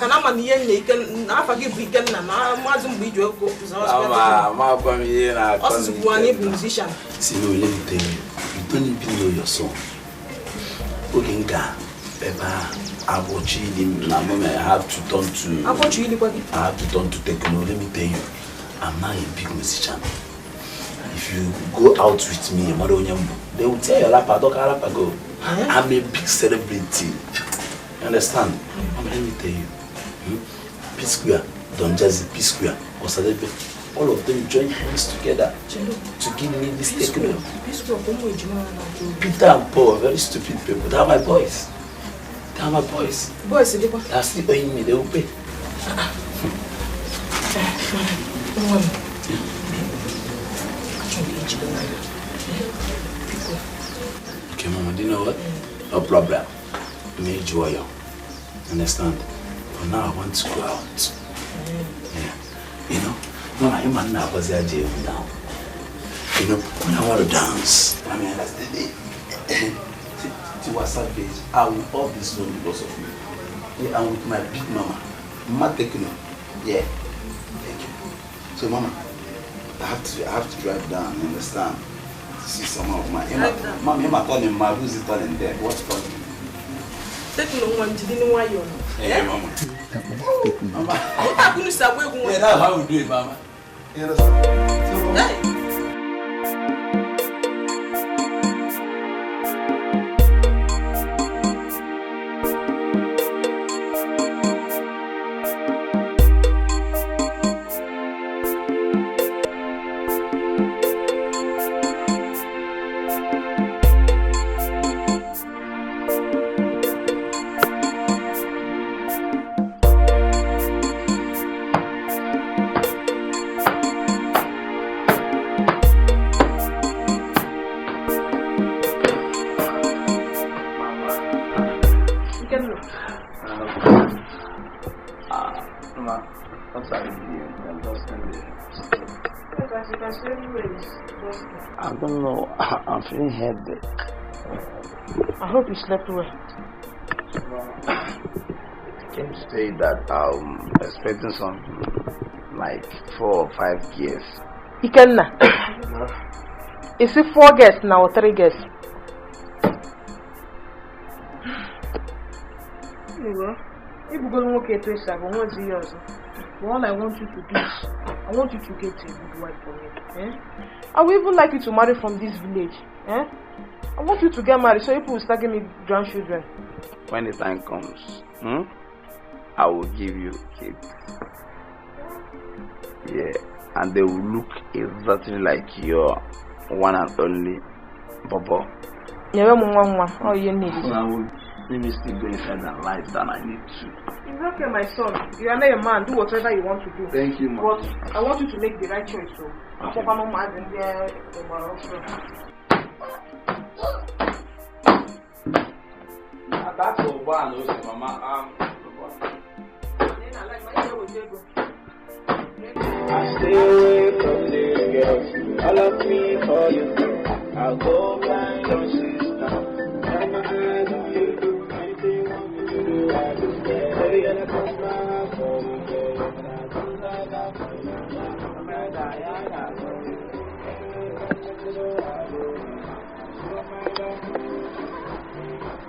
musician. See, no, let me tell you, you don't even know your song. Ogenga, Pepper, Abochi, I have to turn to techno. Let me tell you, I'm not a big musician. If you go out with me, they will tell you, go. I'm a big celebrity. You understand? Let me tell you, P-Square, Don Jazzy, P-Square, all of them join hands together to give me this techno. Peter and Paul, very stupid people. They are my boys. They are my boys. Boys, they are still paying me. They will pay. Okay, Mama, do you know what? No problem. Me enjoy you. Understand? But now I want to go out. Yeah. You know? When I am now, because I do now. You know, when I want to dance, I mean, that's the day. To WhatsApp page, I will all this known because of you. Yeah, I'm with my big mama. Mama Tekno. Yeah. Thank you. So, Mama, I have to drive down, you understand? To see some of my... Mama, him turning my who's it turning there? What's turning? Take no one, didn't why you. Hey, Mama. Mama. Yeah, that's how we do it, Mama. You understand? Hey. I don't know. I'm feeling headache. I hope you slept well. Can you say that I'm expecting something like 4 or 5 years? Ikenna. Is it 4 guests now or 3 guests? If you go to work at 27, what's yours? All I want you to do is, I want you to get a good wife for me. Eh? I would even like you to marry from this village. Eh? I want you to get married so people will start giving me grandchildren. When the time comes, I will give you kids. Yeah, and they will look exactly like your one and only Bobo. Yeah, all you need. I will really still go inside that life that I need to. It's okay, my son. You are not a man. Do whatever you want to do. Thank you, Mom. But I want you to make the right choice. So, okay. That's all one, Mama. I stay away from these girls. All of me for you. I'll go blind on sister. Got my eyes on you. Anything you want me to do, I do. Baby, gonna come back for me.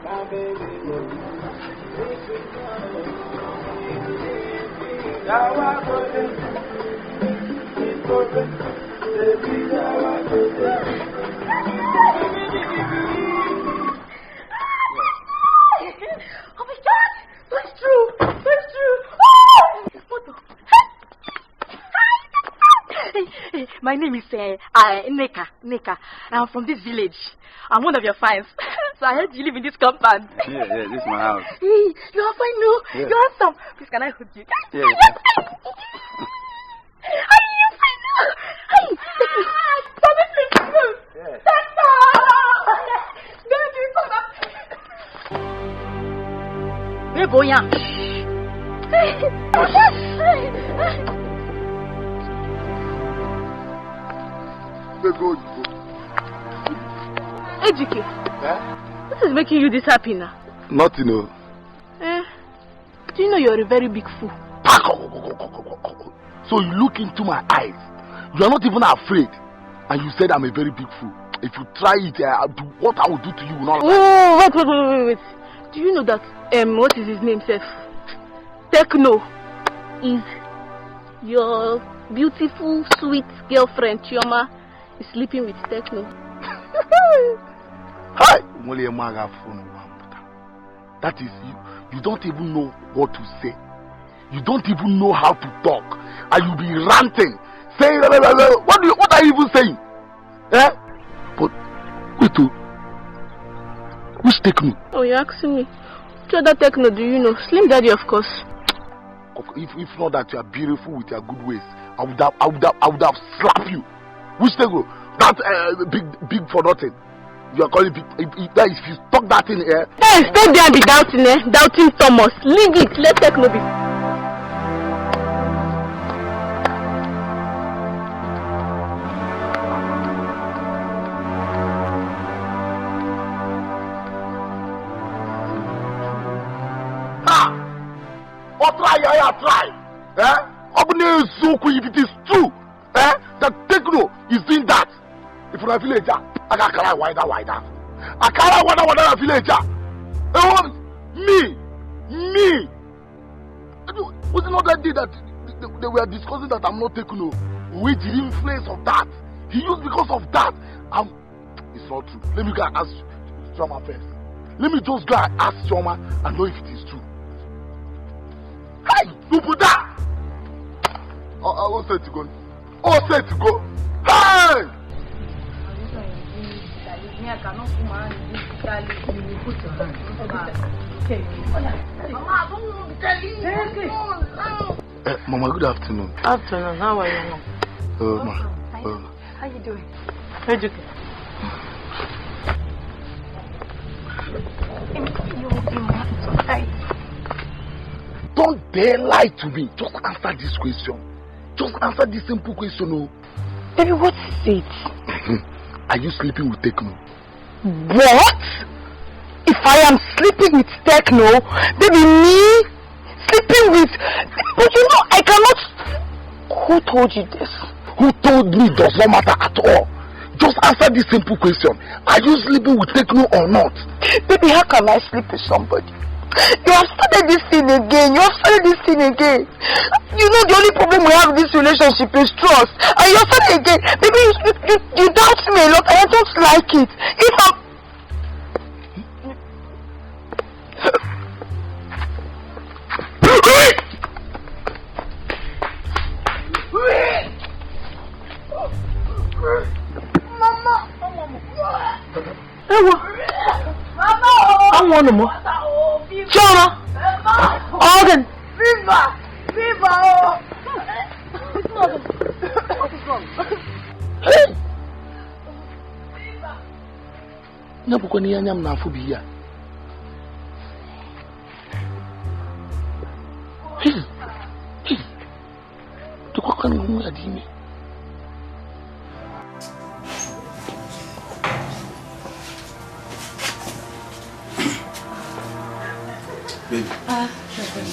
My baby, now I go Oh my God! That's true! That's true! What the? Hey, my name is Neka. I'm from this village. I'm one of your fans. So I heard you live in this compound. Yeah, this is my house. Hey, you are fine, no? Yeah. You're handsome. Please, can I hug you? Yeah. Hey, you're fine, no? Hey, stop it, please. Yeah. That's all. Where go ya? Where go? Hey, Dikeh. What is making you this happy now? Nothing, no. Do you know you're a very big fool? So you look into my eyes. You are not even afraid. And you said I'm a very big fool. If you try it, what I will do to you will not... Oh, wait. Do you know that, what is his name, Seth? Techno is your beautiful, sweet girlfriend, Chioma, is sleeping with Techno. Hi! That is you. You don't even know what to say. You don't even know how to talk. And you be ranting. Saying, what are you even saying? Eh? But, wait, which Techno? Oh, you're asking me. Which other Techno do you know? Slim Daddy, of course. If not that you are beautiful with your good ways, I would have slapped you. Which Techno? That big for nothing. You are calling big. If you talk that in here. Hey, stay there and be doubting, doubting Thomas. Leave it. Let Techno be. Try. Eh? If it is true, that Techno is doing that. If you're a villager, I can't cry wider. I can't wider a villager. Me. Was it not that day that they were discussing that I'm not Techno? With the influence of that. He used because of that. It's not true. Let me go and ask Choma first. Let me just go and ask Choma and know if it is true. Hey, Nubuda! All set to go. Hey! Mama, good afternoon. Afternoon, how are you? How you doing? Don't dare lie to me. Just answer this question. Just answer this simple question. Oh. Baby, what is it? Are you sleeping with Techno? What? If I am sleeping with Techno, baby, me sleeping with... But you know, I cannot... Who told you this? Who told me does not matter at all. Just answer this simple question. Are you sleeping with Techno or not? Baby, how can I sleep with somebody? You have started this thing again. You know the only problem we have in this relationship is trust. And you're starting again. Baby, you doubt me a lot and I don't like it. If I'm... I want no more. Choma! Organ! Viva! Hey! Nabuko ni yanyam na afubia. Hey! Tukwa kan mu adimi. Baby,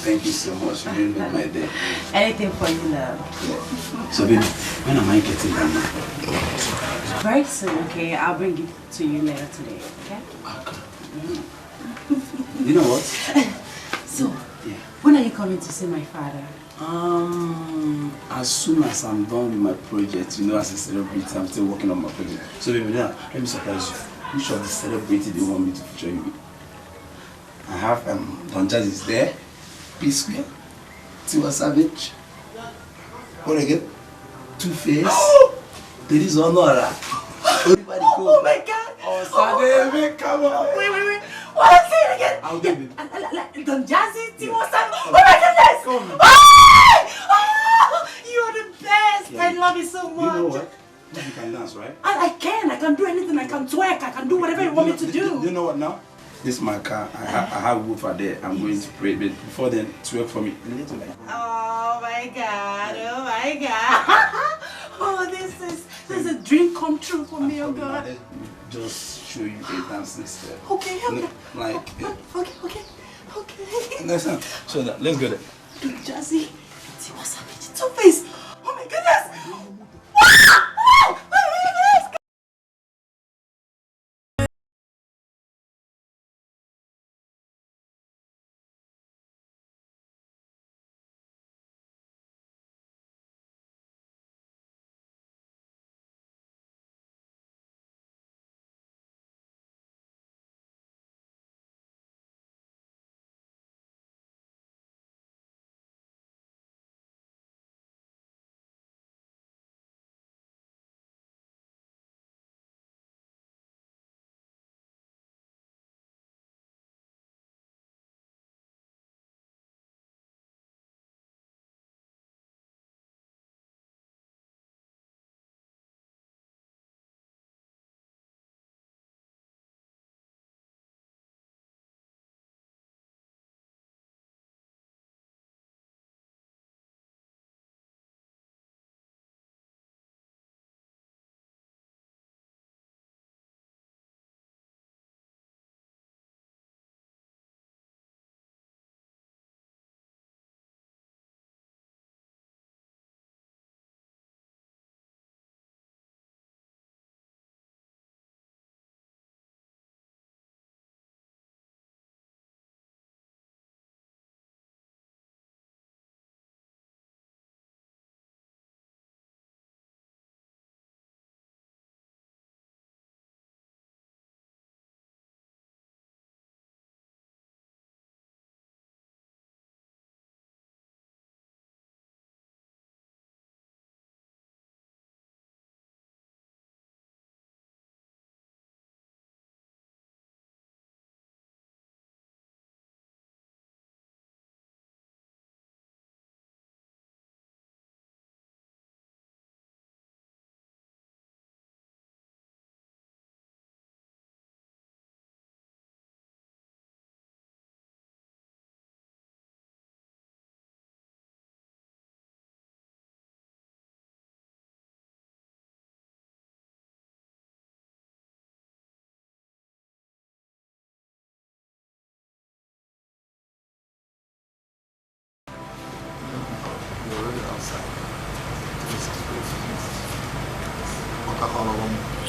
thank you so much. You didn't make my day. Anything for you, love. Yeah. So, baby, when am I getting that money? Very soon, okay? I'll bring it to you later today, okay? Okay. You know what? So, when are you coming to see my father? As soon as I'm done with my project, you know, as a celebrity, I'm still working on my project. So, baby, now, let me surprise you. Which of the celebrity do you want me to feature you with? I have Don Jazzy is there, P Square, Tiwa Savage, what again? Two-Face, there is Honora. Everybody go. Oh my God! Oh, Sadebe, come on. Wait. What is it again? I'll give it. Don Jazzy, Tiwa Savage. Oh my goodness! Oh, you're the best! Yeah. I love you so much. You know what? You can dance, right? I can do anything. I can twerk. I can do whatever you want me to do. You know what now? This is my car. I have woofer there. I'm going to pray, but before then, twerk for me. Oh my God! Oh my God! Oh, this is a dream come true for me. Oh God! Let me just show you a dancing step. Okay. Like. Okay. Next time. So let's go there. Jazzy, Tiwa Savage, Two-Face. Oh my goodness!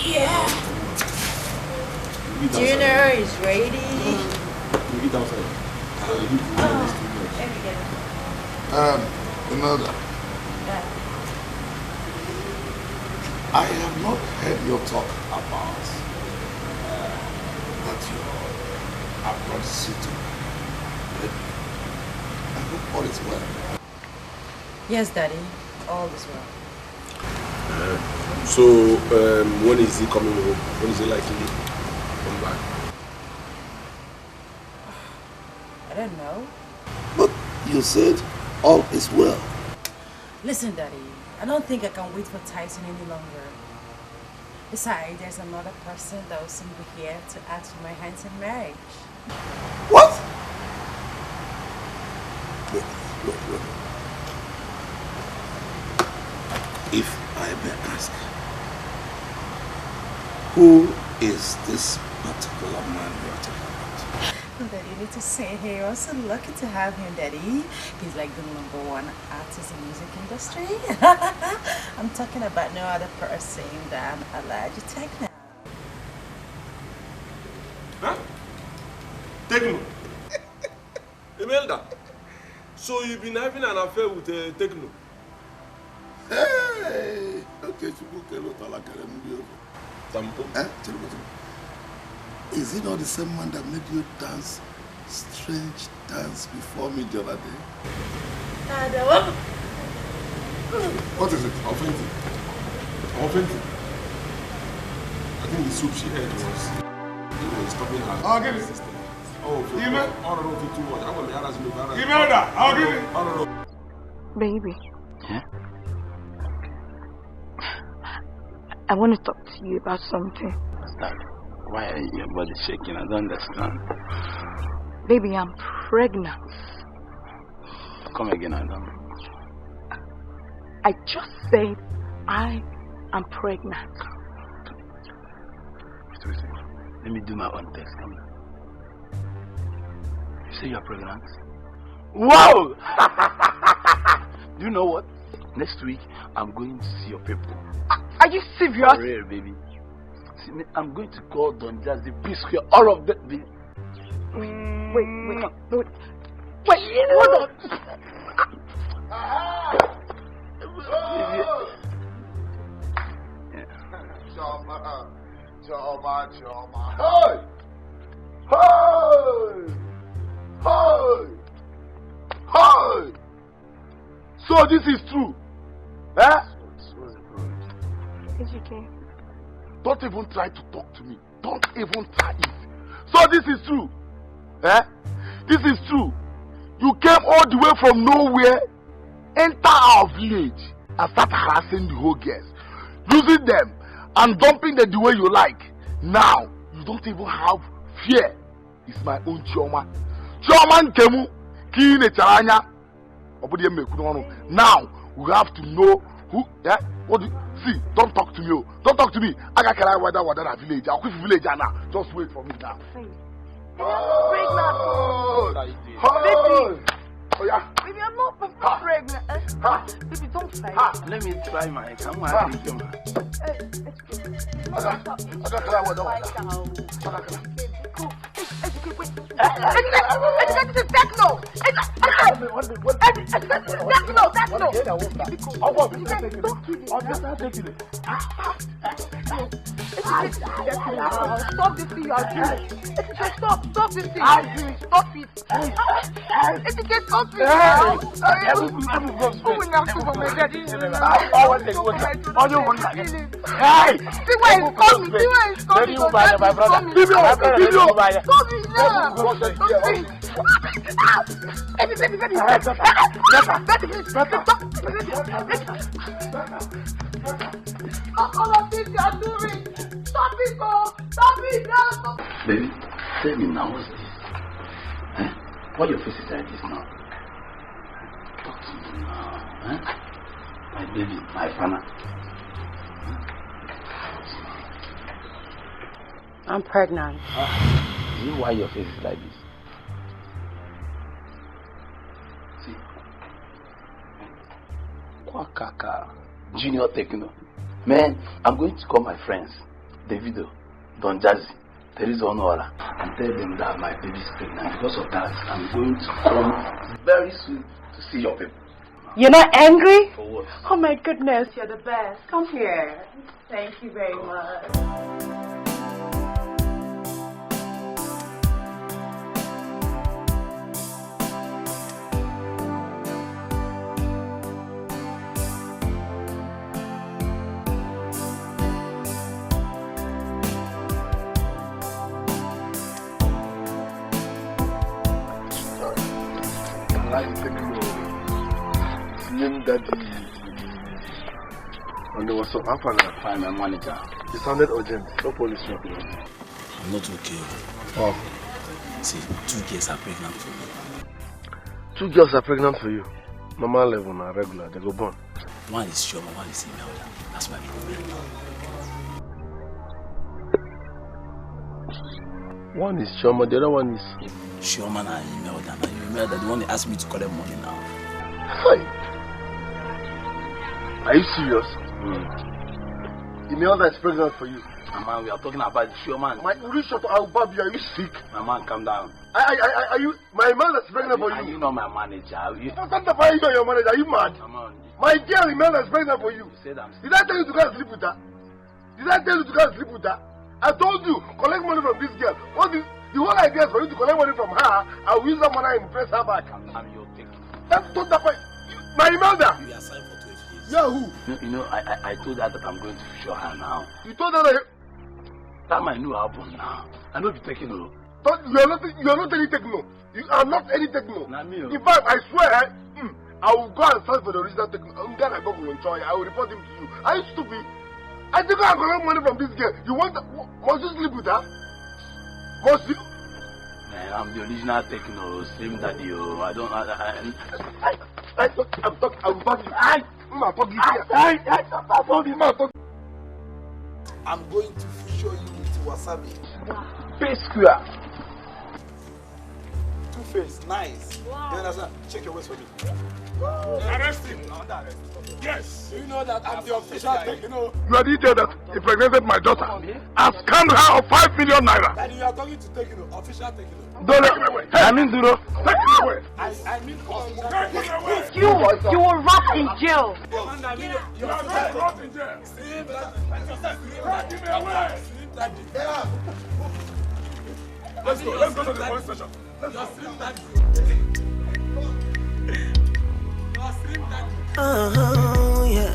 Yeah. Dinner is ready. You eat outside. Let me get it. Imelda. Yeah. I have not heard your talk about that your abroad city. I hope all is well. Yes, Daddy. All is well. So, when is he coming home? When is he likely to come back? I don't know. But you said all is well. Listen, Daddy. I don't think I can wait for Tyson any longer. Besides, there's another person that will soon be here to ask for my hand in marriage. What? Wait. If I may ask, who is this particular man you are talking about? Oh, Daddy, you need to say hey, you're so lucky to have him, Daddy. He's like the #1 artist in the music industry. I'm talking about no other person than Alichi Techno. Huh? Techno? Imelda, so you've been having an affair with Techno? Hey! Okay, is it not the same man that made you dance strange dance before me the other day? What is it? Offensive. I think the soup she ate was stopping her. I'll give it. System. Oh, too much. I'm going to be honest with you. Imelda, I'll give it. Baby. Yeah? I want to talk to you about something. What's that? Why are your body shaking? I don't understand. Baby, I'm pregnant. Come again, I don't. I just said I am pregnant. Let me do my own test. You say you're pregnant? Wow! Do you know what? Next week, I'm going to see your people. Are you serious? For real, baby. See, I'm going to call Don Jazzy, B-Square, all of them. Wait, hold on. Choma. Hey! So this is true? Eh? Don't even try to talk to me. Don't even try it. So this is true? Eh? This is true. You came all the way from nowhere, enter our village, and start harassing the whole girls, using them and dumping them the way you like. Now you don't even have fear. It's my own Chioma. Chioma Nkemu Kine Charanya. Now we have to know who. Yeah? What do you see? Don't talk to me. Don't talk to me. I got carry whether village. I'll quit village now. Just wait for me now. Oh yeah. Baby, I'm not pregnant. Baby, don't say. Let me try my. Come on. Stop this thing you are doing. Stop this thing. Stop it. Stop it. Baby, tell me now, what's this? Huh? Why your face is like this now? Talk to me now. Huh? My baby, my partner. I'm pregnant. Do you know why your face is like this? See? Kwakaka, Junior Techno. Man, I'm going to call my friends, Davido, Don Jazzy, Teresa Honora, and tell them that my baby is pregnant. Because of that, I'm going to come very soon to see your people. You're not angry? For what? Oh my goodness, you're the best. Come here. Thank you very much. Daddy. And there was some Find my manager. It sounded urgent. No police trouble. I'm not okay. Oh. See, 2 girls are pregnant for me. 2 girls are pregnant for you. Normal level na regular, they go born. One is Shoma, one is Imelda. That's my problem. One is Shoma, the other one is Shoma and Imelda. And Imelda, the one that asked me to collect money now. Fine. Are you serious? Imelda is pregnant for you. Man, we are talking about Shoma. My Urishot Albabi, are you sick? My man, calm down. Are you? My Imelda is pregnant for you. Are you not my manager? You don't why you your manager. Are you mad? My girl Imelda is pregnant for you. Did I tell you to go and sleep with her? Did I tell you to go and sleep with her? I told you, collect money from this girl. What is the whole idea is for you to collect money from her? I will use that money and impress her back. That's not the point. My Imelda. You are signed for 12 years. Yeah, who? You know, I told her that I'm going to show her now. You told her that that might new album now. I know you're taking no. You are not any techno. You are not any techno. In fact, I swear, I will go and search for the original techno. I will report him to you. Are you stupid? I think I collect money from this girl. You want? Must you sleep with her? Must you? Man, I'm the original techno. Slim daddy. I don't. I'm talking. I will talk you. I'm going to show you with wasabi. Pay square. Two-face, nice. Wow. You understand? Check your waist for me. Arrest him. Yes. You know that I'm the official techno. You are the idiot that impregnated my daughter. I've scammed her of 5 million naira. Daddy, you are talking to techno, official techno. Don't let me away. I mean Duro. Take me away. I mean You will rot in jail. You are not rot in jail. Take me away. Let's go to the police station. Let's go. Yeah.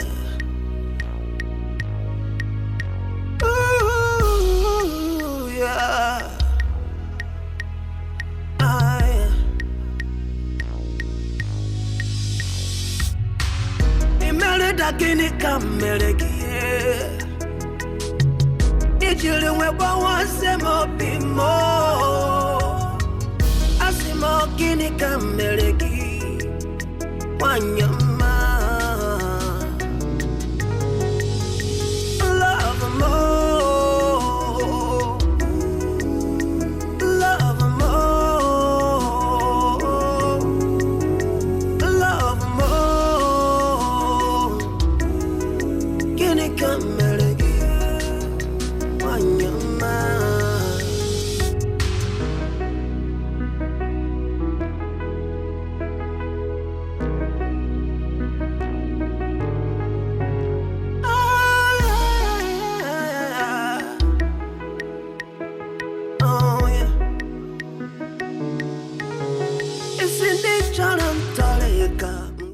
Ooh, yeah. Imelda kini kameleki. Ijili wewa wasemo bimo. Asimo kini kameleki. Wanyama.